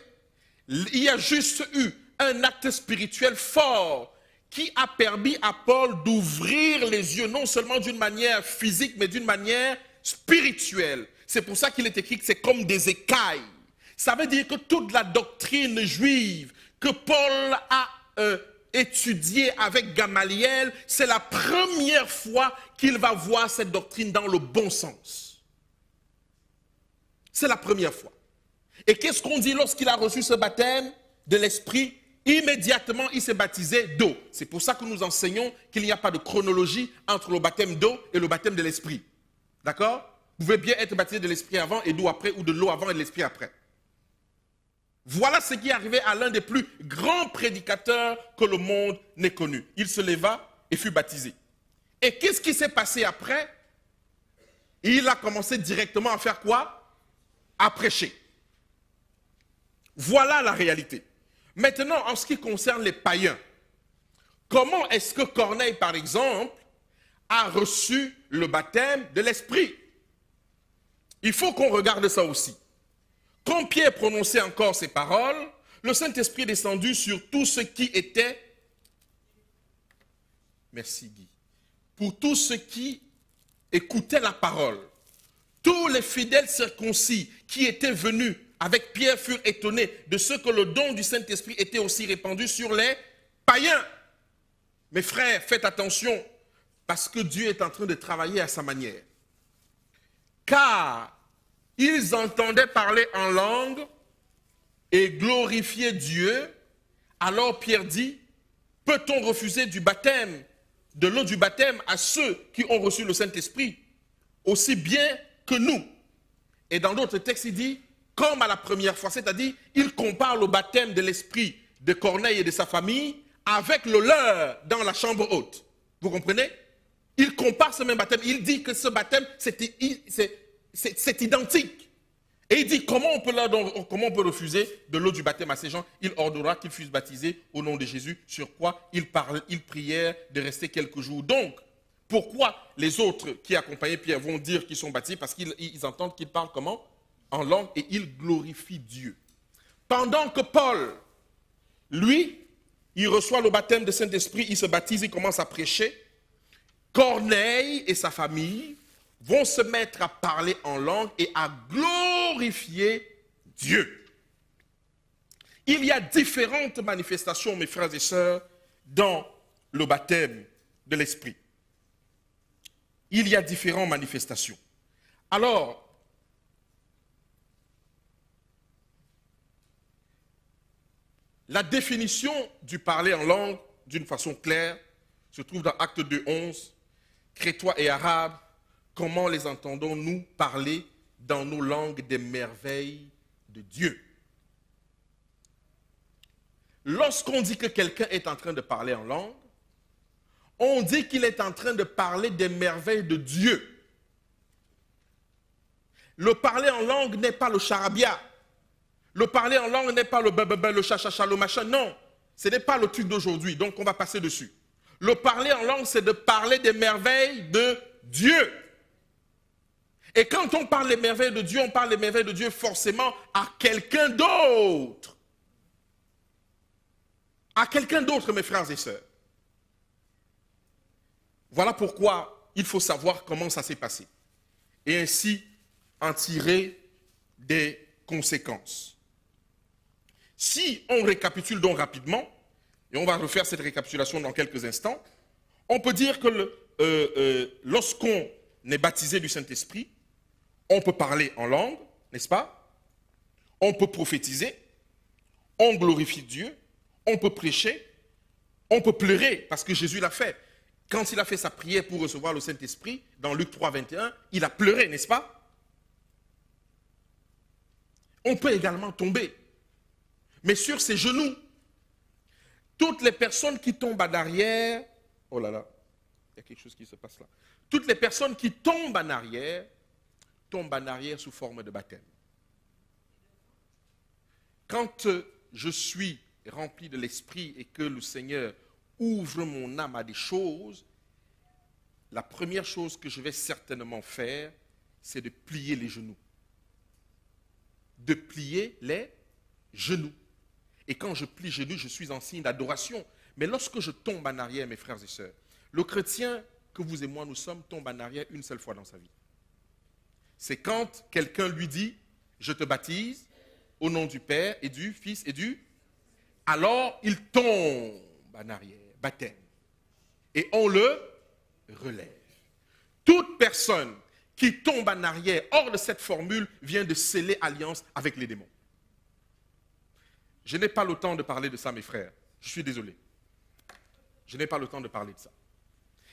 Il y a juste eu un acte spirituel fort qui a permis à Paul d'ouvrir les yeux, non seulement d'une manière physique, mais d'une manière spirituelle. C'est pour ça qu'il est écrit que c'est comme des écailles. Ça veut dire que toute la doctrine juive que Paul a étudiée avec Gamaliel, c'est la première fois qu'il va voir cette doctrine dans le bon sens. C'est la première fois. Et qu'est-ce qu'on dit lorsqu'il a reçu ce baptême de l'Esprit? Immédiatement, il s'est baptisé d'eau. C'est pour ça que nous enseignons qu'il n'y a pas de chronologie entre le baptême d'eau et le baptême de l'Esprit. D'accord? Vous pouvez bien être baptisé de l'Esprit avant et d'eau après, ou de l'eau avant et de l'Esprit après. Voilà ce qui est arrivé à l'un des plus grands prédicateurs que le monde n'ait connu. Il se leva et fut baptisé. Et qu'est-ce qui s'est passé après? Il a commencé directement à faire quoi? À prêcher. Voilà la réalité. Maintenant, en ce qui concerne les païens, comment est-ce que Corneille, par exemple, a reçu le baptême de l'Esprit? Il faut qu'on regarde ça aussi. Quand Pierre prononçait encore ces paroles, le Saint-Esprit est descendu sur tous ceux qui étaient... Merci Guy. Pour tous ceux qui écoutaient la parole. Tous les fidèles circoncis qui étaient venus avec Pierre furent étonnés de ce que le don du Saint-Esprit était aussi répandu sur les païens. Mes frères, faites attention, parce que Dieu est en train de travailler à sa manière. Car ils entendaient parler en langue et glorifier Dieu. Alors Pierre dit, peut-on refuser du baptême, de l'eau du baptême à ceux qui ont reçu le Saint-Esprit, aussi bien que nous? Et dans d'autres textes, il dit, comme à la première fois, c'est-à-dire, il compare le baptême de l'Esprit de Corneille et de sa famille avec le leur dans la chambre haute. Vous comprenez? Il compare ce même baptême. Il dit que ce baptême, c'est identique. Et il dit, comment on peut refuser de l'eau du baptême à ces gens? Il ordonnera qu'ils fussent baptisés au nom de Jésus, sur quoi ils prièrent de rester quelques jours. Donc, pourquoi les autres qui accompagnaient Pierre vont dire qu'ils sont baptisés? Parce qu'ils entendent qu'il parle comment? En langue, et ils glorifient Dieu. Pendant que Paul, lui, il reçoit le baptême de Saint-Esprit, il se baptise, il commence à prêcher, Corneille et sa famille vont se mettre à parler en langue et à glorifier Dieu. Il y a différentes manifestations, mes frères et sœurs, dans le baptême de l'Esprit. Il y a différentes manifestations. Alors, la définition du parler en langue, d'une façon claire, se trouve dans Actes 2:11. Crétois et Arabes, comment les entendons-nous parler dans nos langues des merveilles de Dieu? Lorsqu'on dit que quelqu'un est en train de parler en langue, on dit qu'il est en train de parler des merveilles de Dieu. Le parler en langue n'est pas le charabia. Le parler en langue n'est pas le bababa, le chachacha, le machin. Non, ce n'est pas le truc d'aujourd'hui, donc on va passer dessus. Le parler en langue, c'est de parler des merveilles de Dieu. Et quand on parle des merveilles de Dieu, on parle des merveilles de Dieu forcément à quelqu'un d'autre. À quelqu'un d'autre, mes frères et sœurs. Voilà pourquoi il faut savoir comment ça s'est passé. Et ainsi en tirer des conséquences. Si on récapitule donc rapidement, et on va refaire cette récapitulation dans quelques instants, on peut dire que lorsqu'on est baptisé du Saint-Esprit, on peut parler en langue, n'est-ce pas? On peut prophétiser, on glorifie Dieu, On peut prêcher, on peut pleurer, parce que Jésus l'a fait. Quand il a fait sa prière pour recevoir le Saint-Esprit, dans Luc 3, 21, il a pleuré, n'est-ce pas? On peut également tomber, mais sur ses genoux. Toutes les personnes qui tombent en arrière, oh là là, il y a quelque chose qui se passe là. Toutes les personnes qui tombent en arrière sous forme de baptême. Quand je suis rempli de l'Esprit et que le Seigneur ouvre mon âme à des choses, la première chose que je vais certainement faire, c'est de plier les genoux. De plier les genoux. Et quand je plie les genoux, je suis en signe d'adoration. Mais lorsque je tombe en arrière, mes frères et sœurs, le chrétien que vous et moi nous sommes tombe en arrière une seule fois dans sa vie. C'est quand quelqu'un lui dit, je te baptise au nom du Père et du Fils et du... Alors il tombe en arrière, baptême. Et on le relève. Toute personne qui tombe en arrière hors de cette formule vient de sceller alliance avec les démons. Je n'ai pas le temps de parler de ça, mes frères. Je suis désolé. Je n'ai pas le temps de parler de ça.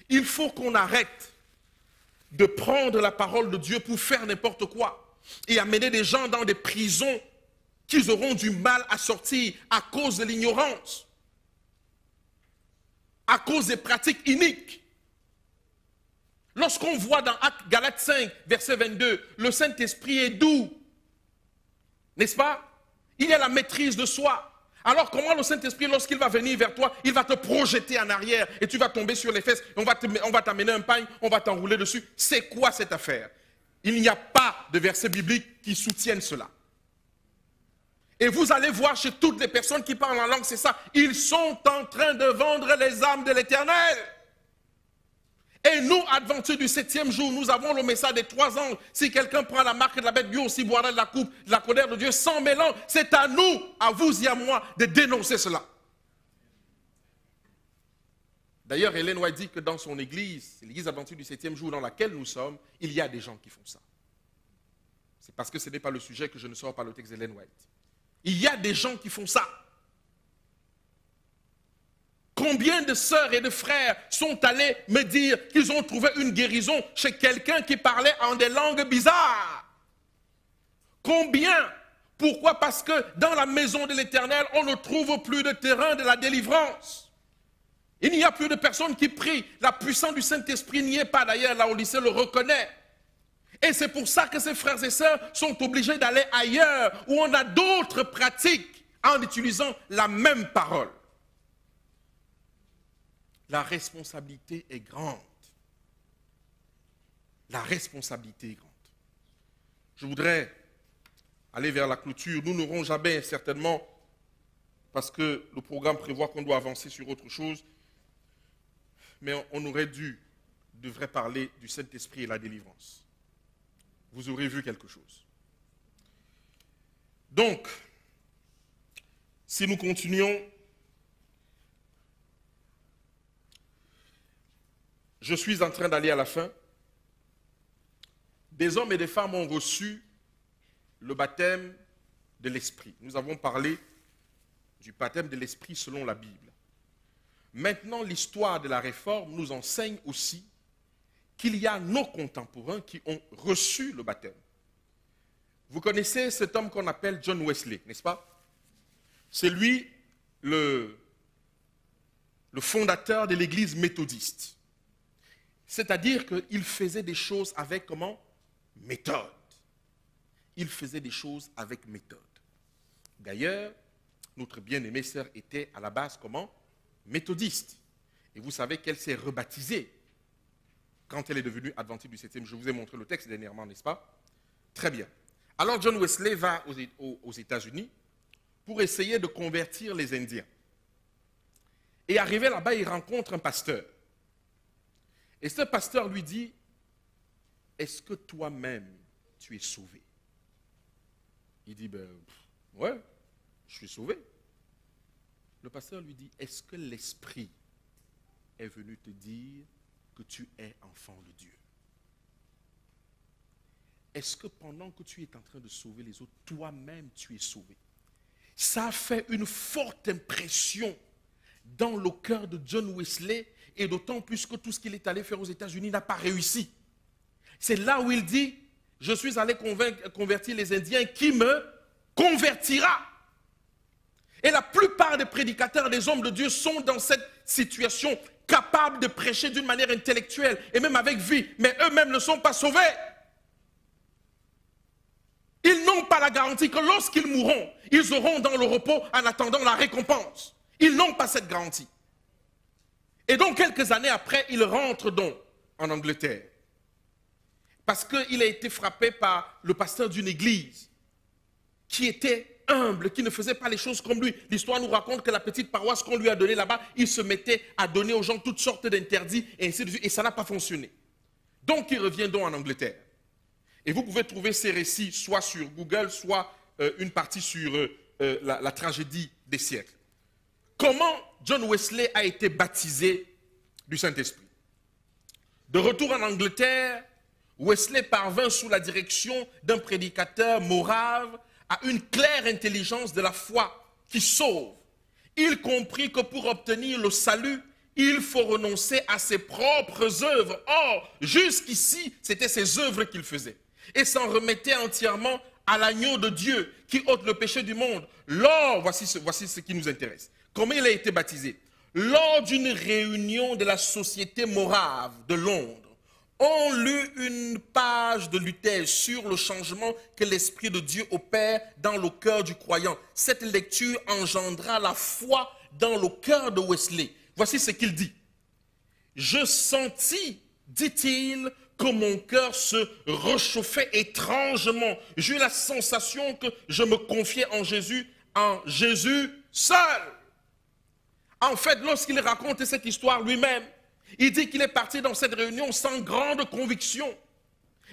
Il faut qu'on arrête de prendre la parole de Dieu pour faire n'importe quoi et amener des gens dans des prisons qu'ils auront du mal à sortir à cause de l'ignorance, à cause des pratiques iniques. Lorsqu'on voit dans Galates 5, verset 22, le Saint-Esprit est doux, n'est-ce pas? Il y a la maîtrise de soi. Alors comment le Saint-Esprit, lorsqu'il va venir vers toi, il va te projeter en arrière et tu vas tomber sur les fesses, et on va t'amener un pagne, on va t'enrouler dessus. C'est quoi cette affaire? Il n'y a pas de verset biblique qui soutienne cela. Et vous allez voir chez toutes les personnes qui parlent en langue, c'est ça. Ils sont en train de vendre les âmes de l'Éternel. Et nous, adventus du 7e jour, nous avons le message des 3 anges. Si quelqu'un prend la marque de la bête, Dieu aussi boira de la coupe, de la colère de Dieu sans mélange. C'est à nous, à vous et à moi, de dénoncer cela. D'ailleurs, Ellen White dit que dans son église, l'église adventiste du 7e jour dans laquelle nous sommes, il y a des gens qui font ça. C'est parce que ce n'est pas le sujet que je ne sors pas le texte d'Ellen White. Il y a des gens qui font ça. Combien de sœurs et de frères sont allés me dire qu'ils ont trouvé une guérison chez quelqu'un qui parlait en des langues bizarres? Combien? Pourquoi? Parce que dans la maison de l'Éternel, on ne trouve plus de terrain de la délivrance. Il n'y a plus de personnes qui prient. La puissance du Saint-Esprit n'y est pas. D'ailleurs, là, au lycée le reconnaît. Et c'est pour ça que ces frères et sœurs sont obligés d'aller ailleurs, où on a d'autres pratiques en utilisant la même parole. La responsabilité est grande. La responsabilité est grande. Je voudrais aller vers la clôture. Nous n'aurons jamais, certainement, parce que le programme prévoit qu'on doit avancer sur autre chose, mais on devrait parler du Saint-Esprit et la délivrance. Vous aurez vu quelque chose. Donc, si nous continuons, je suis en train d'aller à la fin. Des hommes et des femmes ont reçu le baptême de l'Esprit. Nous avons parlé du baptême de l'Esprit selon la Bible. Maintenant, l'histoire de la Réforme nous enseigne aussi qu'il y a nos contemporains qui ont reçu le baptême. Vous connaissez cet homme qu'on appelle John Wesley, n'est-ce pas? C'est lui le fondateur de l'église méthodiste. C'est-à-dire qu'il faisait des choses avec comment? Méthode. Il faisait des choses avec méthode. D'ailleurs, notre bien-aimée sœur était à la base comment? Méthodiste. Et vous savez qu'elle s'est rebaptisée quand elle est devenue adventiste du 7e. Je vous ai montré le texte dernièrement, n'est-ce pas? Très bien. Alors John Wesley va aux États-Unis pour essayer de convertir les Indiens. Et arrivé là-bas, il rencontre un pasteur. Et ce pasteur lui dit, est-ce que toi-même, tu es sauvé? Il dit, ouais, je suis sauvé. Le pasteur lui dit, est-ce que l'Esprit est venu te dire que tu es enfant de Dieu? Est-ce que pendant que tu es en train de sauver les autres, toi-même tu es sauvé? Ça a fait une forte impression dans le cœur de John Wesley, et d'autant plus que tout ce qu'il est allé faire aux États-Unis n'a pas réussi. C'est là où il dit, je suis allé convertir les Indiens, qui me convertira? Et la plupart des prédicateurs, des hommes de Dieu sont dans cette situation, capables de prêcher d'une manière intellectuelle et même avec vie, mais eux-mêmes ne sont pas sauvés. Ils n'ont pas la garantie que lorsqu'ils mourront, ils auront dans le repos en attendant la récompense. Ils n'ont pas cette garantie. Et donc, quelques années après, il rentre donc en Angleterre. Parce qu'il a été frappé par le pasteur d'une église qui était humble, qui ne faisait pas les choses comme lui. L'histoire nous raconte que la petite paroisse qu'on lui a donnée là-bas, il se mettait à donner aux gens toutes sortes d'interdits et ainsi de suite. Et ça n'a pas fonctionné. Donc, il revient donc en Angleterre. Et vous pouvez trouver ces récits soit sur Google, soit une partie sur la tragédie des siècles. Comment John Wesley a été baptisé du Saint-Esprit? De retour en Angleterre, Wesley parvint sous la direction d'un prédicateur morave à une claire intelligence de la foi qui sauve. Il comprit que pour obtenir le salut, il faut renoncer à ses propres œuvres. Or, jusqu'ici, c'était ses œuvres qu'il faisait. Et s'en remettait entièrement à l'agneau de Dieu qui ôte le péché du monde. Voici ce qui nous intéresse. Comment il a été baptisé? Lors d'une réunion de la Société morave de Londres, on lut une page de Luther sur le changement que l'Esprit de Dieu opère dans le cœur du croyant. Cette lecture engendra la foi dans le cœur de Wesley. Voici ce qu'il dit. Je sentis, dit-il, que mon cœur se réchauffait étrangement. J'ai eu la sensation que je me confiais en Jésus seul. En fait, lorsqu'il raconte cette histoire lui-même, il dit qu'il est parti dans cette réunion sans grande conviction.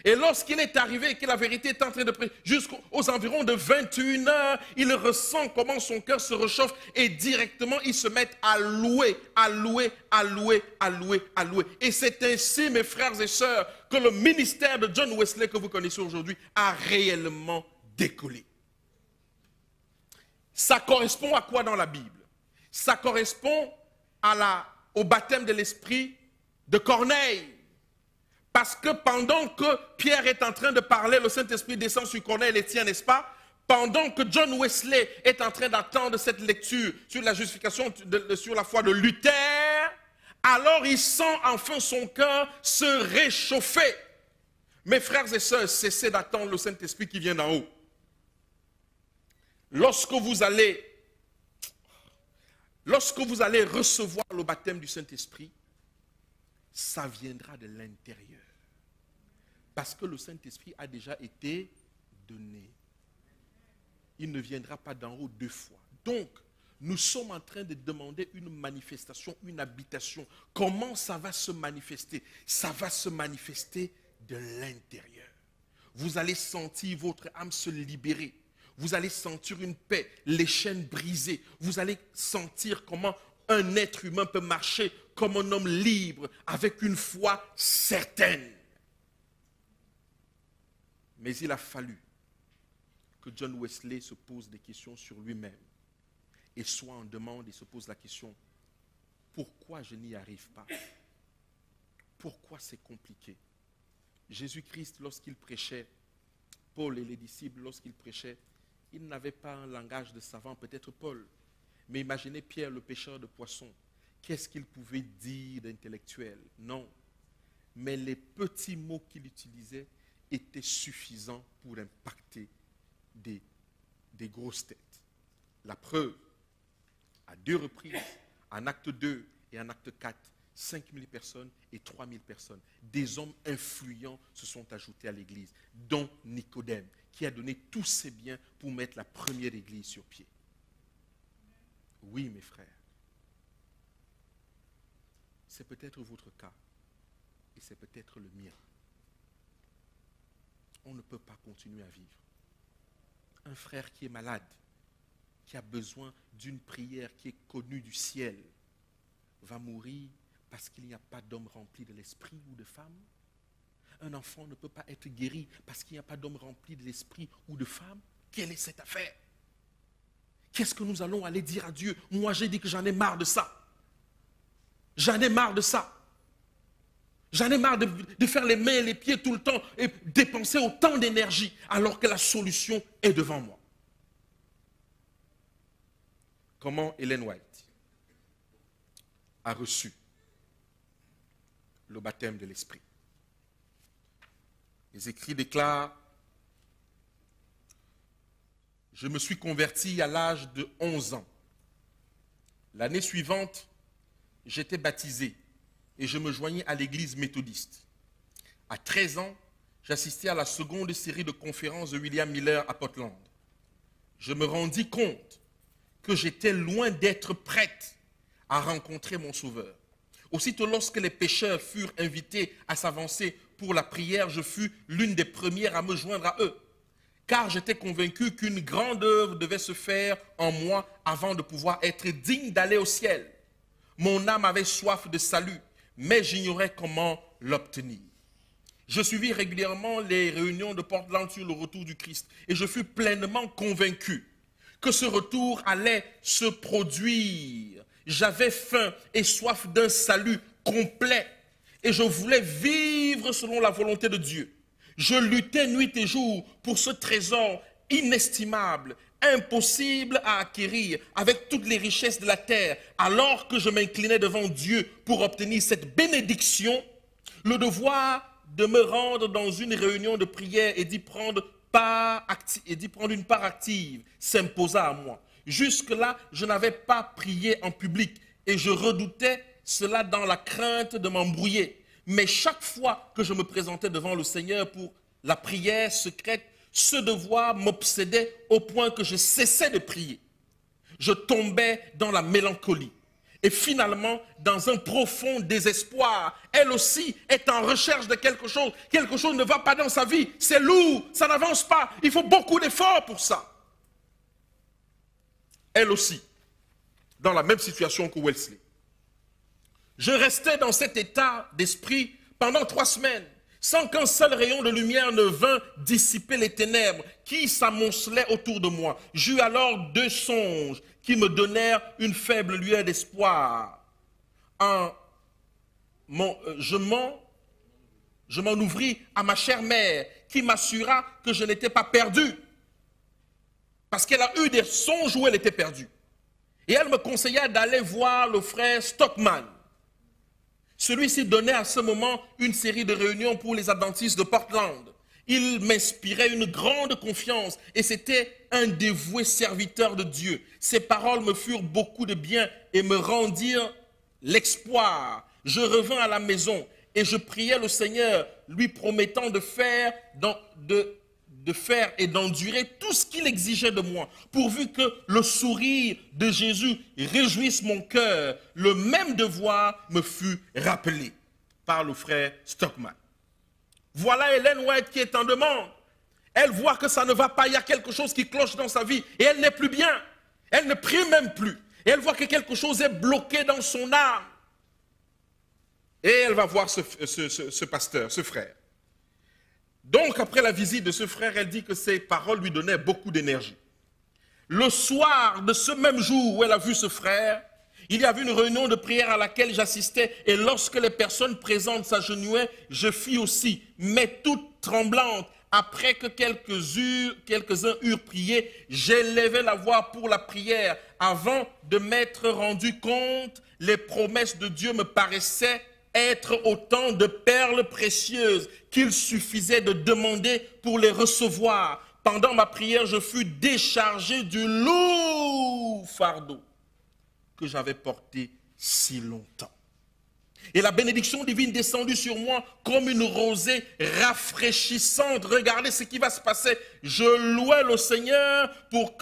Et lorsqu'il est arrivé et que la vérité est en train de prêcher, jusqu'aux environs de 21 heures, il ressent comment son cœur se réchauffe et directement il se met à louer, à louer, à louer, à louer, à louer. Et c'est ainsi, mes frères et sœurs, que le ministère de John Wesley que vous connaissez aujourd'hui a réellement décollé. Ça correspond à quoi dans la Bible? Ça correspond au baptême de l'esprit de Corneille. Parce que pendant que Pierre est en train de parler, le Saint-Esprit descend sur Corneille et tient, n'est-ce pas? Pendant que John Wesley est en train d'attendre cette lecture sur la justification, sur la foi de Luther, alors il sent enfin son cœur se réchauffer. Mes frères et sœurs, cessez d'attendre le Saint-Esprit qui vient d'en haut. Lorsque vous allez recevoir le baptême du Saint-Esprit, ça viendra de l'intérieur. Parce que le Saint-Esprit a déjà été donné. Il ne viendra pas d'en haut deux fois. Donc, nous sommes en train de demander une manifestation, une habitation. Comment ça va se manifester? Ça va se manifester de l'intérieur. Vous allez sentir votre âme se libérer. Vous allez sentir une paix, les chaînes brisées. Vous allez sentir comment un être humain peut marcher comme un homme libre, avec une foi certaine. Mais il a fallu que John Wesley se pose des questions sur lui-même et soit en demande et se pose la question, pourquoi je n'y arrive pas? Pourquoi c'est compliqué? Jésus-Christ, lorsqu'il prêchait, Paul et les disciples, lorsqu'ils prêchaient, ils n'avaient pas un langage de savant, peut-être Paul. Mais imaginez Pierre, le pêcheur de poissons. Qu'est-ce qu'il pouvait dire d'intellectuel? Non. Mais les petits mots qu'il utilisait étaient suffisants pour impacter des grosses têtes. La preuve, à 2 reprises, en acte 2 et en acte 4, 5000 personnes et 3000 personnes, des hommes influents se sont ajoutés à l'église, dont Nicodème, qui a donné tous ses biens pour mettre la première église sur pied. Oui, mes frères, c'est peut-être votre cas et c'est peut-être le mien. On ne peut pas continuer à vivre. Un frère qui est malade, qui a besoin d'une prière qui est connue du ciel, va mourir parce qu'il n'y a pas d'homme rempli de l'esprit ou de femme. Un enfant ne peut pas être guéri parce qu'il n'y a pas d'homme rempli de l'esprit ou de femme. Quelle est cette affaire? Qu'est-ce que nous allons aller dire à Dieu? Moi, j'ai dit que j'en ai marre de ça. J'en ai marre de ça. J'en ai marre de faire les mains et les pieds tout le temps et dépenser autant d'énergie alors que la solution est devant moi. Comment Ellen White a reçu le baptême de l'Esprit? Les écrits déclarent: je me suis converti à l'âge de 11 ans. L'année suivante, j'étais baptisé et je me joignais à l'église méthodiste. À 13 ans, j'assistais à la seconde série de conférences de William Miller à Portland. Je me rendis compte que j'étais loin d'être prête à rencontrer mon Sauveur. Aussitôt, lorsque les pécheurs furent invités à s'avancer pour la prière, je fus l'une des premières à me joindre à eux, car j'étais convaincu qu'une grande œuvre devait se faire en moi avant de pouvoir être digne d'aller au ciel. Mon âme avait soif de salut, mais j'ignorais comment l'obtenir. Je suivis régulièrement les réunions de Portland sur le retour du Christ et je fus pleinement convaincu que ce retour allait se produire. J'avais faim et soif d'un salut complet et je voulais vivre selon la volonté de Dieu. Je luttais nuit et jour pour ce trésor inestimable, impossible à acquérir avec toutes les richesses de la terre. Alors que je m'inclinais devant Dieu pour obtenir cette bénédiction, le devoir de me rendre dans une réunion de prière et d'y prendre une part active s'imposa à moi. Jusque-là, je n'avais pas prié en public et je redoutais cela dans la crainte de m'embrouiller. Mais chaque fois que je me présentais devant le Seigneur pour la prière secrète, ce devoir m'obsédait au point que je cessais de prier. Je tombais dans la mélancolie. Et finalement, dans un profond désespoir, elle aussi est en recherche de quelque chose. Quelque chose ne va pas dans sa vie. C'est lourd, ça n'avance pas. Il faut beaucoup d'efforts pour ça. Elle aussi, dans la même situation que Wesley. Je restais dans cet état d'esprit pendant 3 semaines, sans qu'un seul rayon de lumière ne vînt dissiper les ténèbres qui s'amoncelaient autour de moi. J'eus alors 2 songes qui me donnèrent une faible lueur d'espoir. Je m'en ouvris à ma chère mère, qui m'assura que je n'étais pas perdu, parce qu'elle a eu des songes où elle était perdue. Et elle me conseilla d'aller voir le frère Stockman. Celui-ci donnait à ce moment une série de réunions pour les adventistes de Portland. Il m'inspirait une grande confiance et c'était un dévoué serviteur de Dieu. Ses paroles me furent beaucoup de bien et me rendirent l'espoir. Je revins à la maison et je priais le Seigneur, lui promettant de faire et d'endurer tout ce qu'il exigeait de moi, pourvu que le sourire de Jésus réjouisse mon cœur. Le même devoir me fut rappelé par le frère Stockman. Voilà Ellen White qui est en demande. Elle voit que ça ne va pas, il y a quelque chose qui cloche dans sa vie et elle n'est plus bien. Elle ne prie même plus. Et elle voit que quelque chose est bloqué dans son âme. Et elle va voir ce pasteur, ce frère. Donc, après la visite de ce frère, elle dit que ses paroles lui donnaient beaucoup d'énergie. Le soir de ce même jour où elle a vu ce frère, il y avait une réunion de prière à laquelle j'assistais et lorsque les personnes présentes s'agenouillaient, je fis aussi, mais toute tremblante. Après que quelques-uns eurent prié, j'élevai la voix pour la prière. Avant de m'être rendu compte, les promesses de Dieu me paraissaient être autant de perles précieuses qu'il suffisait de demander pour les recevoir. Pendant ma prière, je fus déchargé du lourd fardeau que j'avais porté si longtemps. Et la bénédiction divine descendue sur moi comme une rosée rafraîchissante. Regardez ce qui va se passer. Je louais le Seigneur pour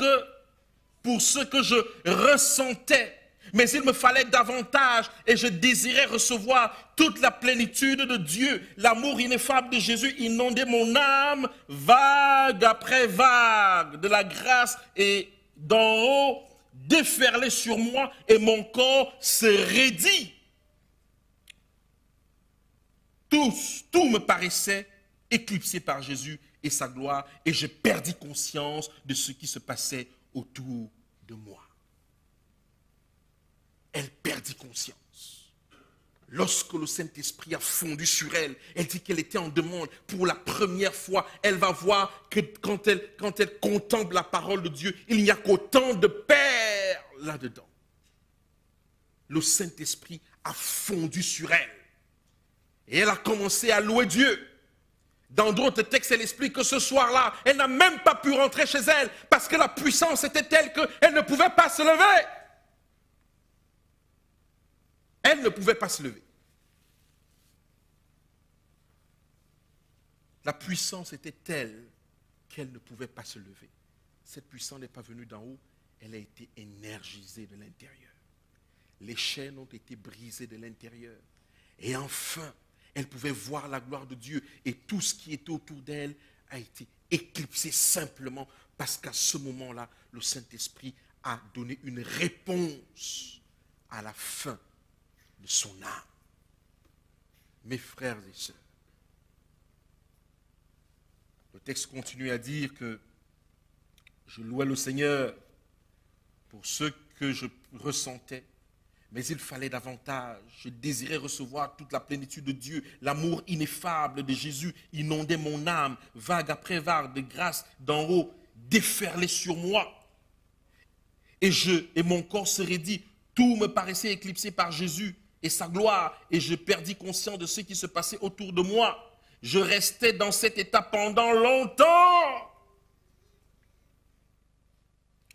ce que je ressentais. Mais il me fallait davantage et je désirais recevoir toute la plénitude de Dieu. L'amour ineffable de Jésus inondait mon âme, vague après vague, de la grâce et d'en haut déferlait sur moi et mon corps se raidit. Tout me paraissait éclipsé par Jésus et sa gloire et je perdis conscience de ce qui se passait autour de moi. Elle perdit conscience. Lorsque le Saint-Esprit a fondu sur elle, elle dit qu'elle était en demande. Pour la première fois, elle va voir que quand elle contemple la parole de Dieu, il n'y a qu'autant de perles là-dedans. Le Saint-Esprit a fondu sur elle. Et elle a commencé à louer Dieu. Dans d'autres textes, elle explique que ce soir-là, elle n'a même pas pu rentrer chez elle parce que la puissance était telle qu'elle ne pouvait pas se lever. Elle ne pouvait pas se lever. La puissance était telle qu'elle ne pouvait pas se lever. Cette puissance n'est pas venue d'en haut, elle a été énergisée de l'intérieur. Les chaînes ont été brisées de l'intérieur. Et enfin, elle pouvait voir la gloire de Dieu et tout ce qui était autour d'elle a été éclipsé simplement parce qu'à ce moment-là, le Saint-Esprit a donné une réponse à la fin de son âme. Mes frères et sœurs, le texte continue à dire que je louais le Seigneur pour ce que je ressentais, mais il fallait davantage. Je désirais recevoir toute la plénitude de Dieu. L'amour ineffable de Jésus inondait mon âme, vague après vague de grâce d'en haut, déferlait sur moi. Et mon corps se raidit. Tout me paraissait éclipsé par Jésus et sa gloire, et je perdis conscience de ce qui se passait autour de moi. Je restais dans cet état pendant longtemps.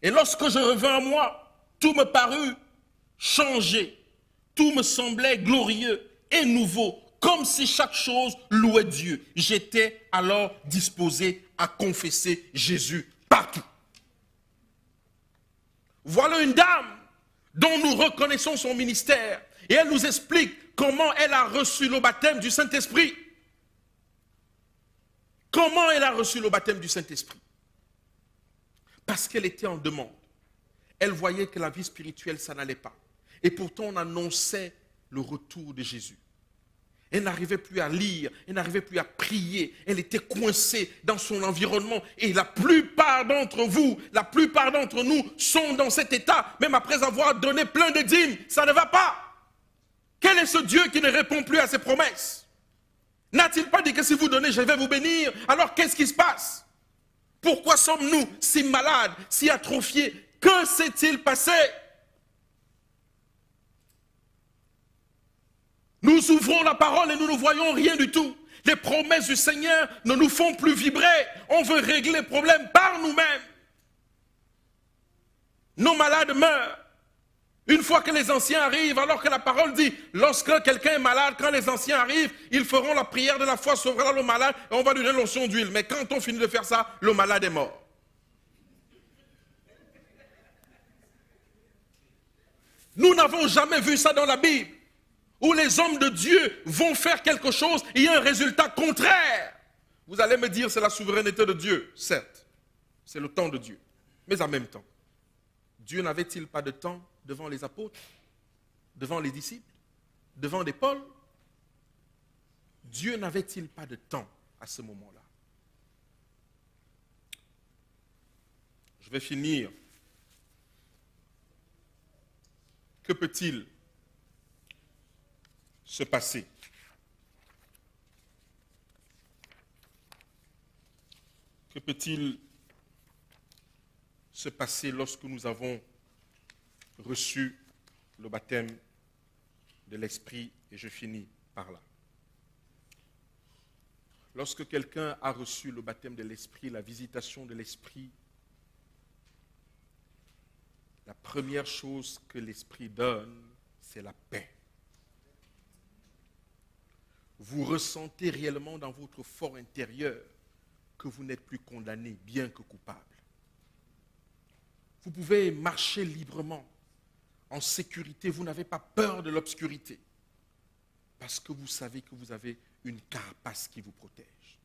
Et lorsque je revins à moi, tout me parut changé. Tout me semblait glorieux et nouveau, comme si chaque chose louait Dieu. J'étais alors disposé à confesser Jésus partout. Voilà une dame dont nous reconnaissons son ministère. Et elle nous explique comment elle a reçu le baptême du Saint-Esprit. Comment elle a reçu le baptême du Saint-Esprit? Parce qu'elle était en demande. Elle voyait que la vie spirituelle, ça n'allait pas. Et pourtant, on annonçait le retour de Jésus. Elle n'arrivait plus à lire, elle n'arrivait plus à prier. Elle était coincée dans son environnement. Et la plupart d'entre vous, la plupart d'entre nous sont dans cet état, même après avoir donné plein de dîmes. Ça ne va pas. Quel est ce Dieu qui ne répond plus à ses promesses? N'a-t-il pas dit que si vous donnez, je vais vous bénir? Alors qu'est-ce qui se passe? Pourquoi sommes-nous si malades, si atrophiés? Que s'est-il passé? Nous ouvrons la parole et nous ne voyons rien du tout. Les promesses du Seigneur ne nous font plus vibrer. On veut régler les problèmes par nous-mêmes. Nos malades meurent. Une fois que les anciens arrivent, alors que la parole dit, lorsque quelqu'un est malade, quand les anciens arrivent, ils feront la prière de la foi, sauvera le malade et on va lui donner l'onction d'huile. Mais quand on finit de faire ça, le malade est mort. Nous n'avons jamais vu ça dans la Bible, où les hommes de Dieu vont faire quelque chose et il y a un résultat contraire. Vous allez me dire, c'est la souveraineté de Dieu. Certes, c'est le temps de Dieu. Mais en même temps, Dieu n'avait-il pas de temps devant les apôtres, devant les disciples, devant des Paul? Dieu n'avait-il pas de temps à ce moment-là? Je vais finir. Que peut-il se passer? Que peut-il se passer lorsque nous avons reçu le baptême de l'Esprit? Et je finis par là. Lorsque quelqu'un a reçu le baptême de l'Esprit, la visitation de l'Esprit, la première chose que l'Esprit donne, c'est la paix. Vous ressentez réellement dans votre fort intérieur que vous n'êtes plus condamné, bien que coupable. Vous pouvez marcher librement, en sécurité, vous n'avez pas peur de l'obscurité, parce que vous savez que vous avez une carapace qui vous protège.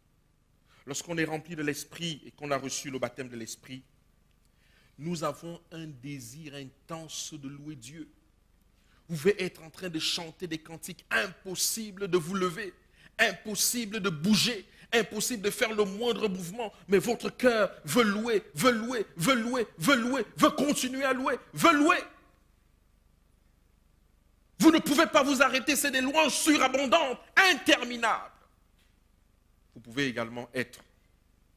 Lorsqu'on est rempli de l'Esprit et qu'on a reçu le baptême de l'Esprit, nous avons un désir intense de louer Dieu. Vous pouvez être en train de chanter des cantiques, impossible de vous lever, impossible de bouger, impossible de faire le moindre mouvement, mais votre cœur veut louer, veut louer, veut louer, veut louer, veut continuer à louer, veut louer. Vous ne pouvez pas vous arrêter, c'est des louanges surabondantes, interminables. Vous pouvez également être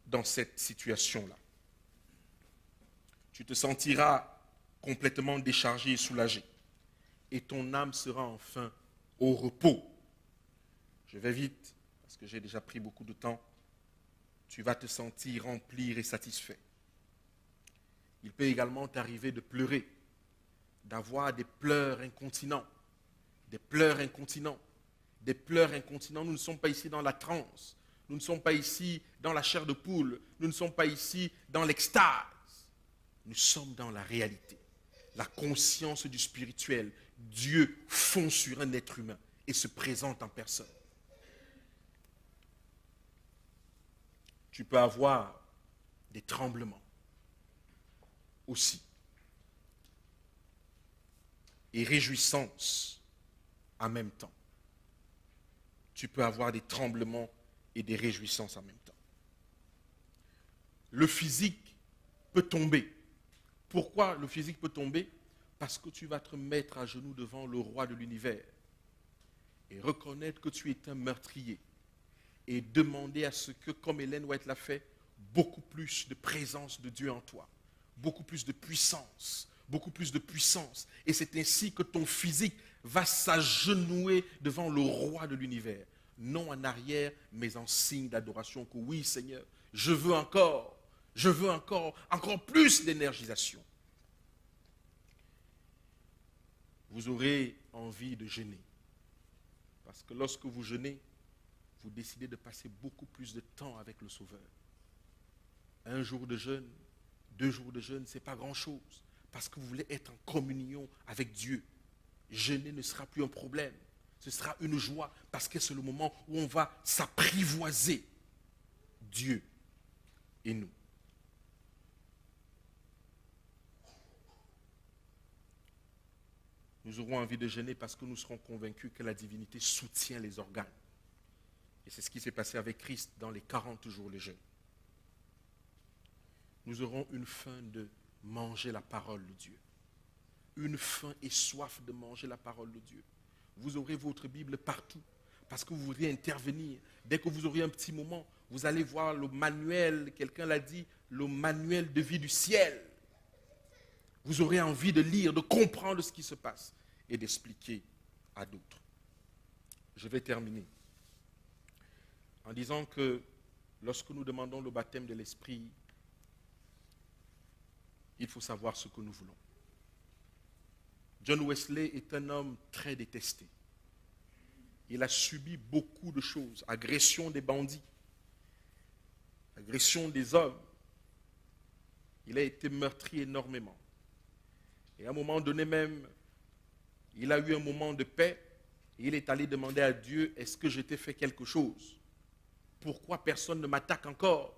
dans cette situation-là. Tu te sentiras complètement déchargé et soulagé. Et ton âme sera enfin au repos. Je vais vite, parce que j'ai déjà pris beaucoup de temps. Tu vas te sentir rempli et satisfait. Il peut également t'arriver de pleurer, d'avoir des pleurs incontinents. Des pleurs incontinents. Des pleurs incontinents. Nous ne sommes pas ici dans la transe. Nous ne sommes pas ici dans la chair de poule. Nous ne sommes pas ici dans l'extase. Nous sommes dans la réalité. La conscience du spirituel. Dieu fond sur un être humain et se présente en personne. Tu peux avoir des tremblements aussi. Et réjouissance en même temps. Tu peux avoir des tremblements et des réjouissances en même temps. Le physique peut tomber. Pourquoi le physique peut tomber? Parce que tu vas te mettre à genoux devant le roi de l'univers et reconnaître que tu es un meurtrier et demander à ce que, comme Hélène White l'a fait, beaucoup plus de présence de Dieu en toi, beaucoup plus de puissance, beaucoup plus de puissance. Et c'est ainsi que ton physique va s'agenouiller devant le roi de l'univers, non en arrière, mais en signe d'adoration que oui, Seigneur, je veux encore plus d'énergisation. Vous aurez envie de jeûner. Parce que lorsque vous jeûnez, vous décidez de passer beaucoup plus de temps avec le Sauveur. Un jour de jeûne, 2 jours de jeûne, ce n'est pas grand-chose. Parce que vous voulez être en communion avec Dieu. Jeûner ne sera plus un problème. Ce sera une joie parce que c'est le moment où on va s'apprivoiser. Dieu et nous. Nous aurons envie de jeûner parce que nous serons convaincus que la divinité soutient les organes. Et c'est ce qui s'est passé avec Christ dans les 40 jours de jeûne. Nous aurons une faim de manger la parole de Dieu. Une faim et soif de manger la parole de Dieu. Vous aurez votre Bible partout parce que vous voudrez intervenir. Dès que vous aurez un petit moment, vous allez voir le manuel, quelqu'un l'a dit, le manuel de vie du ciel. Vous aurez envie de lire, de comprendre ce qui se passe et d'expliquer à d'autres. Je vais terminer en disant que lorsque nous demandons le baptême de l'Esprit, il faut savoir ce que nous voulons. John Wesley est un homme très détesté. Il a subi beaucoup de choses, agression des bandits, agression des hommes. Il a été meurtri énormément. Et à un moment donné même, il a eu un moment de paix et il est allé demander à Dieu, est-ce que je t'ai fait quelque chose? Pourquoi personne ne m'attaque encore?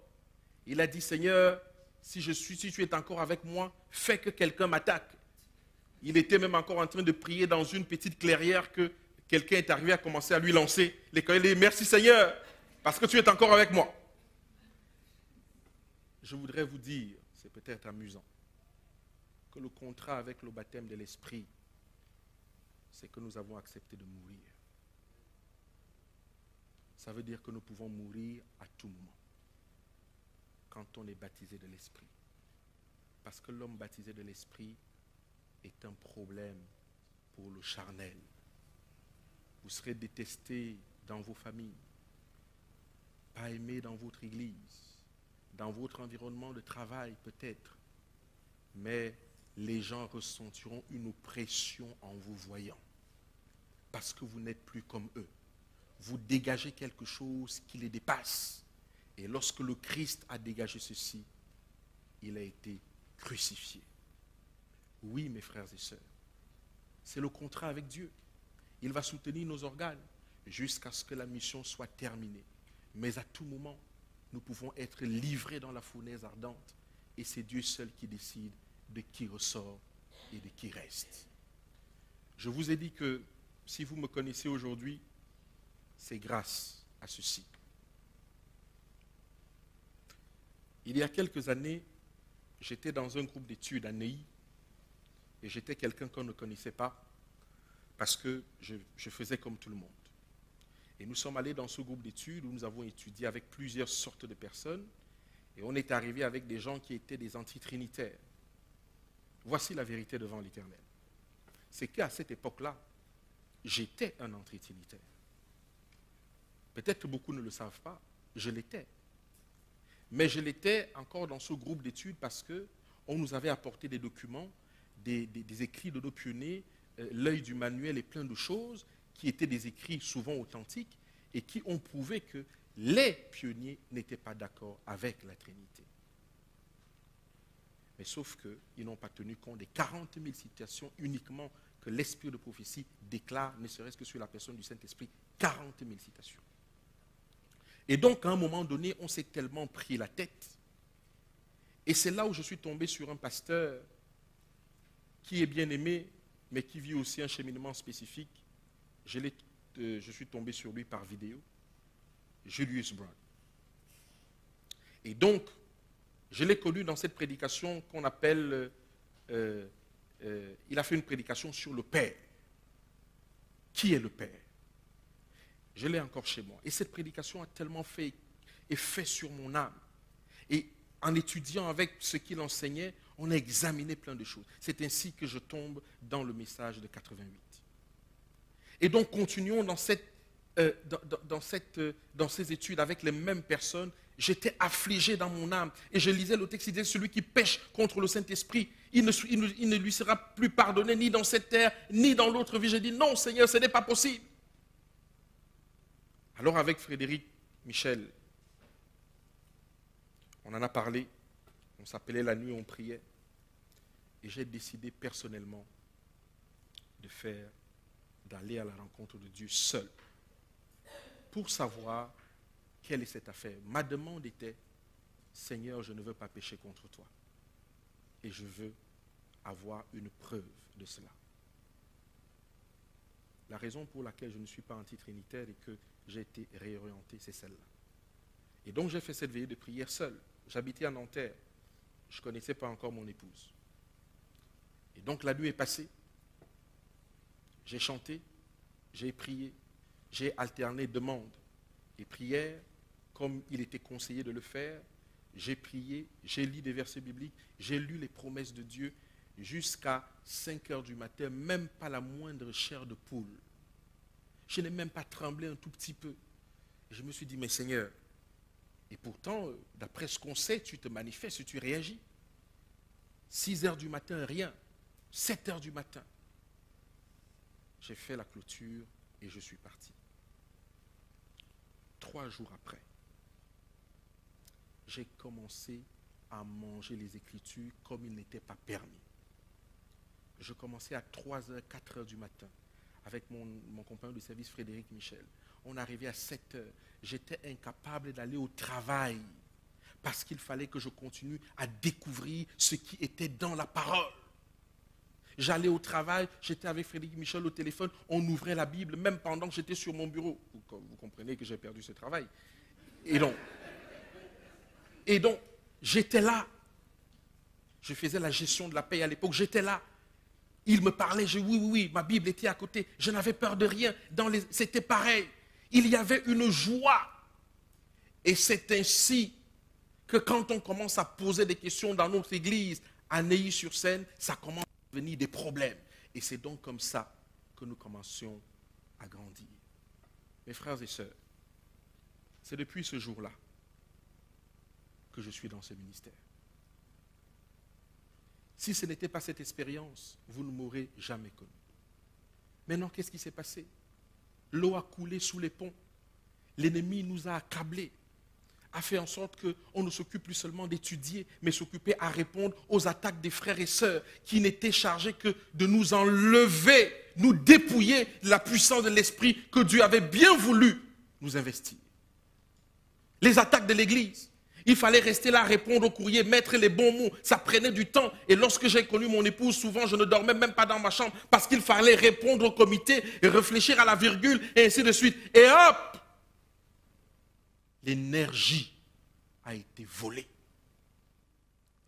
Il a dit, Seigneur, si tu es encore avec moi, fais que quelqu'un m'attaque. Il était même encore en train de prier dans une petite clairière que quelqu'un est arrivé à commencer à lui lancer les cailloux. Il dit, merci Seigneur, parce que tu es encore avec moi. Je voudrais vous dire, c'est peut-être amusant, que le contrat avec le baptême de l'Esprit, c'est que nous avons accepté de mourir. Ça veut dire que nous pouvons mourir à tout moment quand on est baptisé de l'Esprit. Parce que l'homme baptisé de l'Esprit est un problème pour le charnel. Vous serez détesté dans vos familles, pas aimé dans votre église, dans votre environnement de travail peut-être, mais les gens ressentiront une oppression en vous voyant, parce que vous n'êtes plus comme eux. Vous dégagez quelque chose qui les dépasse. Et lorsque le Christ a dégagé ceci, il a été crucifié. Oui, mes frères et sœurs, c'est le contrat avec Dieu. Il va soutenir nos organes jusqu'à ce que la mission soit terminée. Mais à tout moment, nous pouvons être livrés dans la fournaise ardente. Et c'est Dieu seul qui décide de qui ressort et de qui reste. Je vous ai dit que si vous me connaissez aujourd'hui, c'est grâce à ceci. Il y a quelques années, j'étais dans un groupe d'études à Neuilly et j'étais quelqu'un qu'on ne connaissait pas parce que je faisais comme tout le monde. Et nous sommes allés dans ce groupe d'études où nous avons étudié avec plusieurs sortes de personnes et on est arrivé avec des gens qui étaient des antitrinitaires. Voici la vérité devant l'Éternel. C'est qu'à cette époque-là, j'étais un antitrinitaire. Peut-être que beaucoup ne le savent pas, je l'étais. Mais je l'étais encore dans ce groupe d'études parce qu'on nous avait apporté des documents, des écrits de nos pionniers, l'œil du manuel et plein de choses qui étaient des écrits souvent authentiques et qui ont prouvé que les pionniers n'étaient pas d'accord avec la Trinité. Mais sauf qu'ils n'ont pas tenu compte des 40 000 citations uniquement que l'esprit de prophétie déclare, ne serait-ce que sur la personne du Saint-Esprit, 40 000 citations. Et donc, à un moment donné, on s'est tellement pris la tête. Et c'est là où je suis tombé sur un pasteur qui est bien aimé, mais qui vit aussi un cheminement spécifique. Je suis tombé sur lui par vidéo, Julius Brown. Et donc, je l'ai connu dans cette prédication qu'on appelle, il a fait une prédication sur le Père. Qui est le Père? Je l'ai encore chez moi. Et cette prédication a tellement fait effet sur mon âme. Et en étudiant avec ce qu'il enseignait, on a examiné plein de choses. C'est ainsi que je tombe dans le message de 88. Et donc, continuons dans ces études avec les mêmes personnes. J'étais affligé dans mon âme. Et je lisais le texte, il disait, celui qui pêche contre le Saint-Esprit, il ne lui sera plus pardonné ni dans cette terre, ni dans l'autre vie. J'ai dit, non Seigneur, ce n'est pas possible. Alors avec Frédéric Michel, on en a parlé, on s'appelait la nuit, on priait. Et j'ai décidé personnellement d'aller à la rencontre de Dieu seul pour savoir quelle est cette affaire. Ma demande était, Seigneur, je ne veux pas pécher contre toi. Et je veux avoir une preuve de cela. La raison pour laquelle je ne suis pas antitrinitaire et que j'ai été réorienté, c'est celle-là. Et donc j'ai fait cette veillée de prière seul. J'habitais à Nanterre. Je ne connaissais pas encore mon épouse. Et donc la nuit est passée. J'ai chanté, j'ai prié, j'ai alterné demande et prière comme il était conseillé de le faire. J'ai prié, j'ai lu des versets bibliques, j'ai lu les promesses de Dieu jusqu'à 5 heures du matin, même pas la moindre chair de poule. Je n'ai même pas tremblé un tout petit peu. Et je me suis dit, mais Seigneur, et pourtant, d'après ce qu'on sait, tu te manifestes, tu réagis. 6 heures du matin, rien. 7 heures du matin. J'ai fait la clôture et je suis parti. 3 jours après, j'ai commencé à manger les Écritures comme il n'était pas permis. Je commençais à 3 heures, 4 heures du matin avec mon compagnon de service Frédéric Michel. On arrivait à 7 heures. J'étais incapable d'aller au travail parce qu'il fallait que je continue à découvrir ce qui était dans la parole. J'allais au travail, j'étais avec Frédéric Michel au téléphone, on ouvrait la Bible, même pendant que j'étais sur mon bureau. Vous comprenez que j'ai perdu ce travail. Et donc, j'étais là. Je faisais la gestion de la paie à l'époque, j'étais là. Il me parlait, oui, ma Bible était à côté. Je n'avais peur de rien. C'était pareil. Il y avait une joie. Et c'est ainsi que quand on commence à poser des questions dans notre église, à Neuilly-sur-Seine, ça commence à devenir des problèmes. Et c'est donc comme ça que nous commencions à grandir. Mes frères et sœurs, c'est depuis ce jour-là que je suis dans ce ministère. Si ce n'était pas cette expérience, vous ne m'aurez jamais connu. Maintenant, qu'est-ce qui s'est passé? L'eau a coulé sous les ponts. L'ennemi nous a accablés, a fait en sorte qu'on ne s'occupe plus seulement d'étudier, mais s'occuper à répondre aux attaques des frères et sœurs qui n'étaient chargés que de nous enlever, nous dépouiller de la puissance de l'esprit que Dieu avait bien voulu nous investir. Les attaques de l'église. Il fallait rester là, répondre au courrier, mettre les bons mots. Ça prenait du temps. Et lorsque j'ai connu mon épouse, souvent, je ne dormais même pas dans ma chambre parce qu'il fallait répondre au comité et réfléchir à la virgule et ainsi de suite. Et hop, L'énergie a été volée.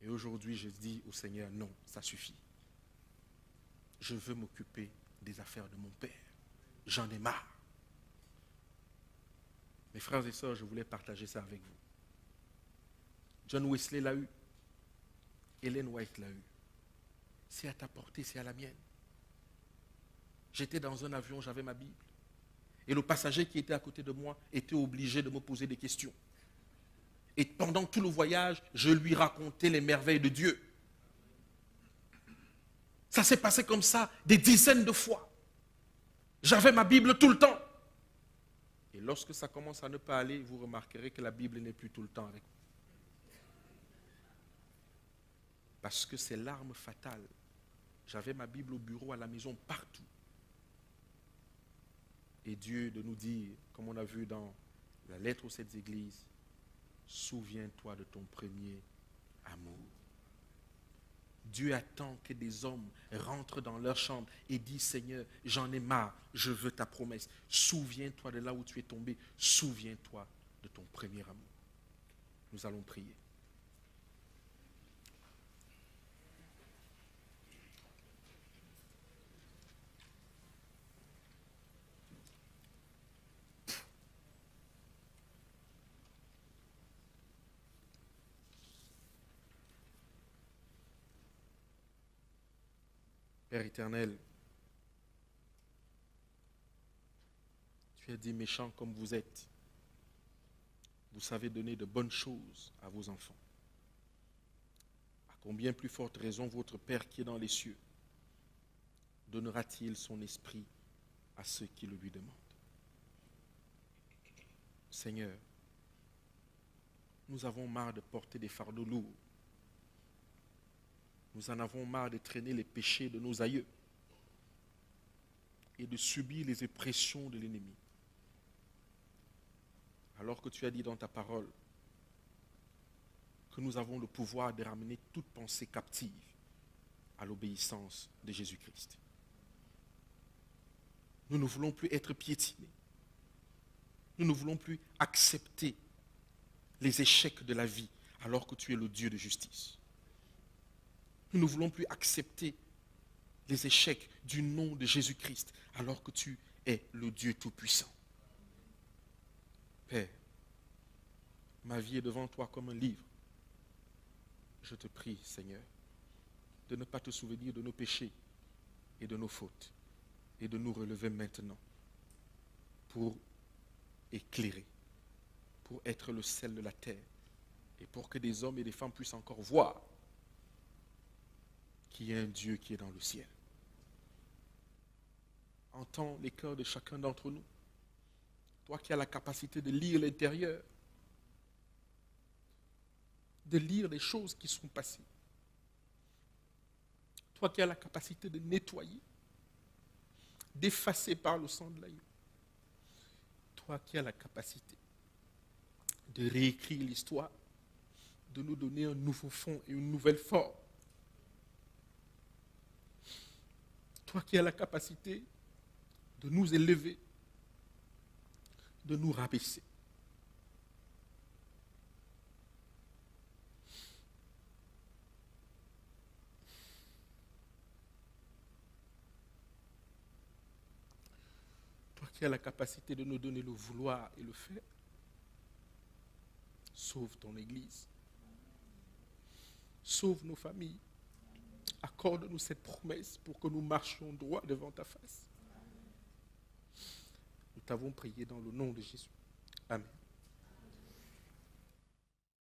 Et aujourd'hui, je dis au Seigneur, non, ça suffit. Je veux m'occuper des affaires de mon Père. J'en ai marre. Mes frères et sœurs, je voulais partager ça avec vous. John Wesley l'a eu. Ellen White l'a eu. C'est à ta portée, c'est à la mienne. J'étais dans un avion, j'avais ma Bible. Et le passager qui était à côté de moi était obligé de me poser des questions. Et pendant tout le voyage, je lui racontais les merveilles de Dieu. Ça s'est passé comme ça des dizaines de fois. J'avais ma Bible tout le temps. Et lorsque ça commence à ne pas aller, vous remarquerez que la Bible n'est plus tout le temps avec vous. Parce que c'est l'arme fatale. J'avais ma Bible au bureau, à la maison, partout. Et Dieu de nous dire, comme on a vu dans la lettre aux 7 églises, souviens-toi de ton premier amour. Dieu attend que des hommes rentrent dans leur chambre et disent, Seigneur, j'en ai marre, je veux ta promesse. Souviens-toi de là où tu es tombé. Souviens-toi de ton premier amour. Nous allons prier. Père éternel, tu as dit, méchants comme vous êtes, vous savez donner de bonnes choses à vos enfants. À combien plus forte raison votre Père qui est dans les cieux donnera-t-il son esprit à ceux qui le lui demandent? Seigneur, nous avons marre de porter des fardeaux lourds. Nous en avons marre de traîner les péchés de nos aïeux et de subir les oppressions de l'ennemi. Alors que tu as dit dans ta parole que nous avons le pouvoir de ramener toute pensée captive à l'obéissance de Jésus-Christ. Nous ne voulons plus être piétinés. Nous ne voulons plus accepter les échecs de la vie alors que tu es le Dieu de justice. Nous ne voulons plus accepter les échecs du nom de Jésus-Christ alors que tu es le Dieu Tout-Puissant. Père, ma vie est devant toi comme un livre. Je te prie, Seigneur, de ne pas te souvenir de nos péchés et de nos fautes et de nous relever maintenant pour éclairer, pour être le sel de la terre et pour que des hommes et des femmes puissent encore voir qu'il y a un Dieu qui est dans le ciel. Entends les cœurs de chacun d'entre nous. Toi qui as la capacité de lire l'intérieur, de lire les choses qui sont passées. Toi qui as la capacité de nettoyer, d'effacer par le sang de l'agneau. Toi qui as la capacité de réécrire l'histoire, de nous donner un nouveau fond et une nouvelle forme. Toi qui as la capacité de nous élever, de nous rabaisser. Toi qui as la capacité de nous donner le vouloir et le faire, sauve ton Église. Sauve nos familles. Accorde-nous cette promesse pour que nous marchions droit devant ta face. Nous t'avons prié dans le nom de Jésus. Amen.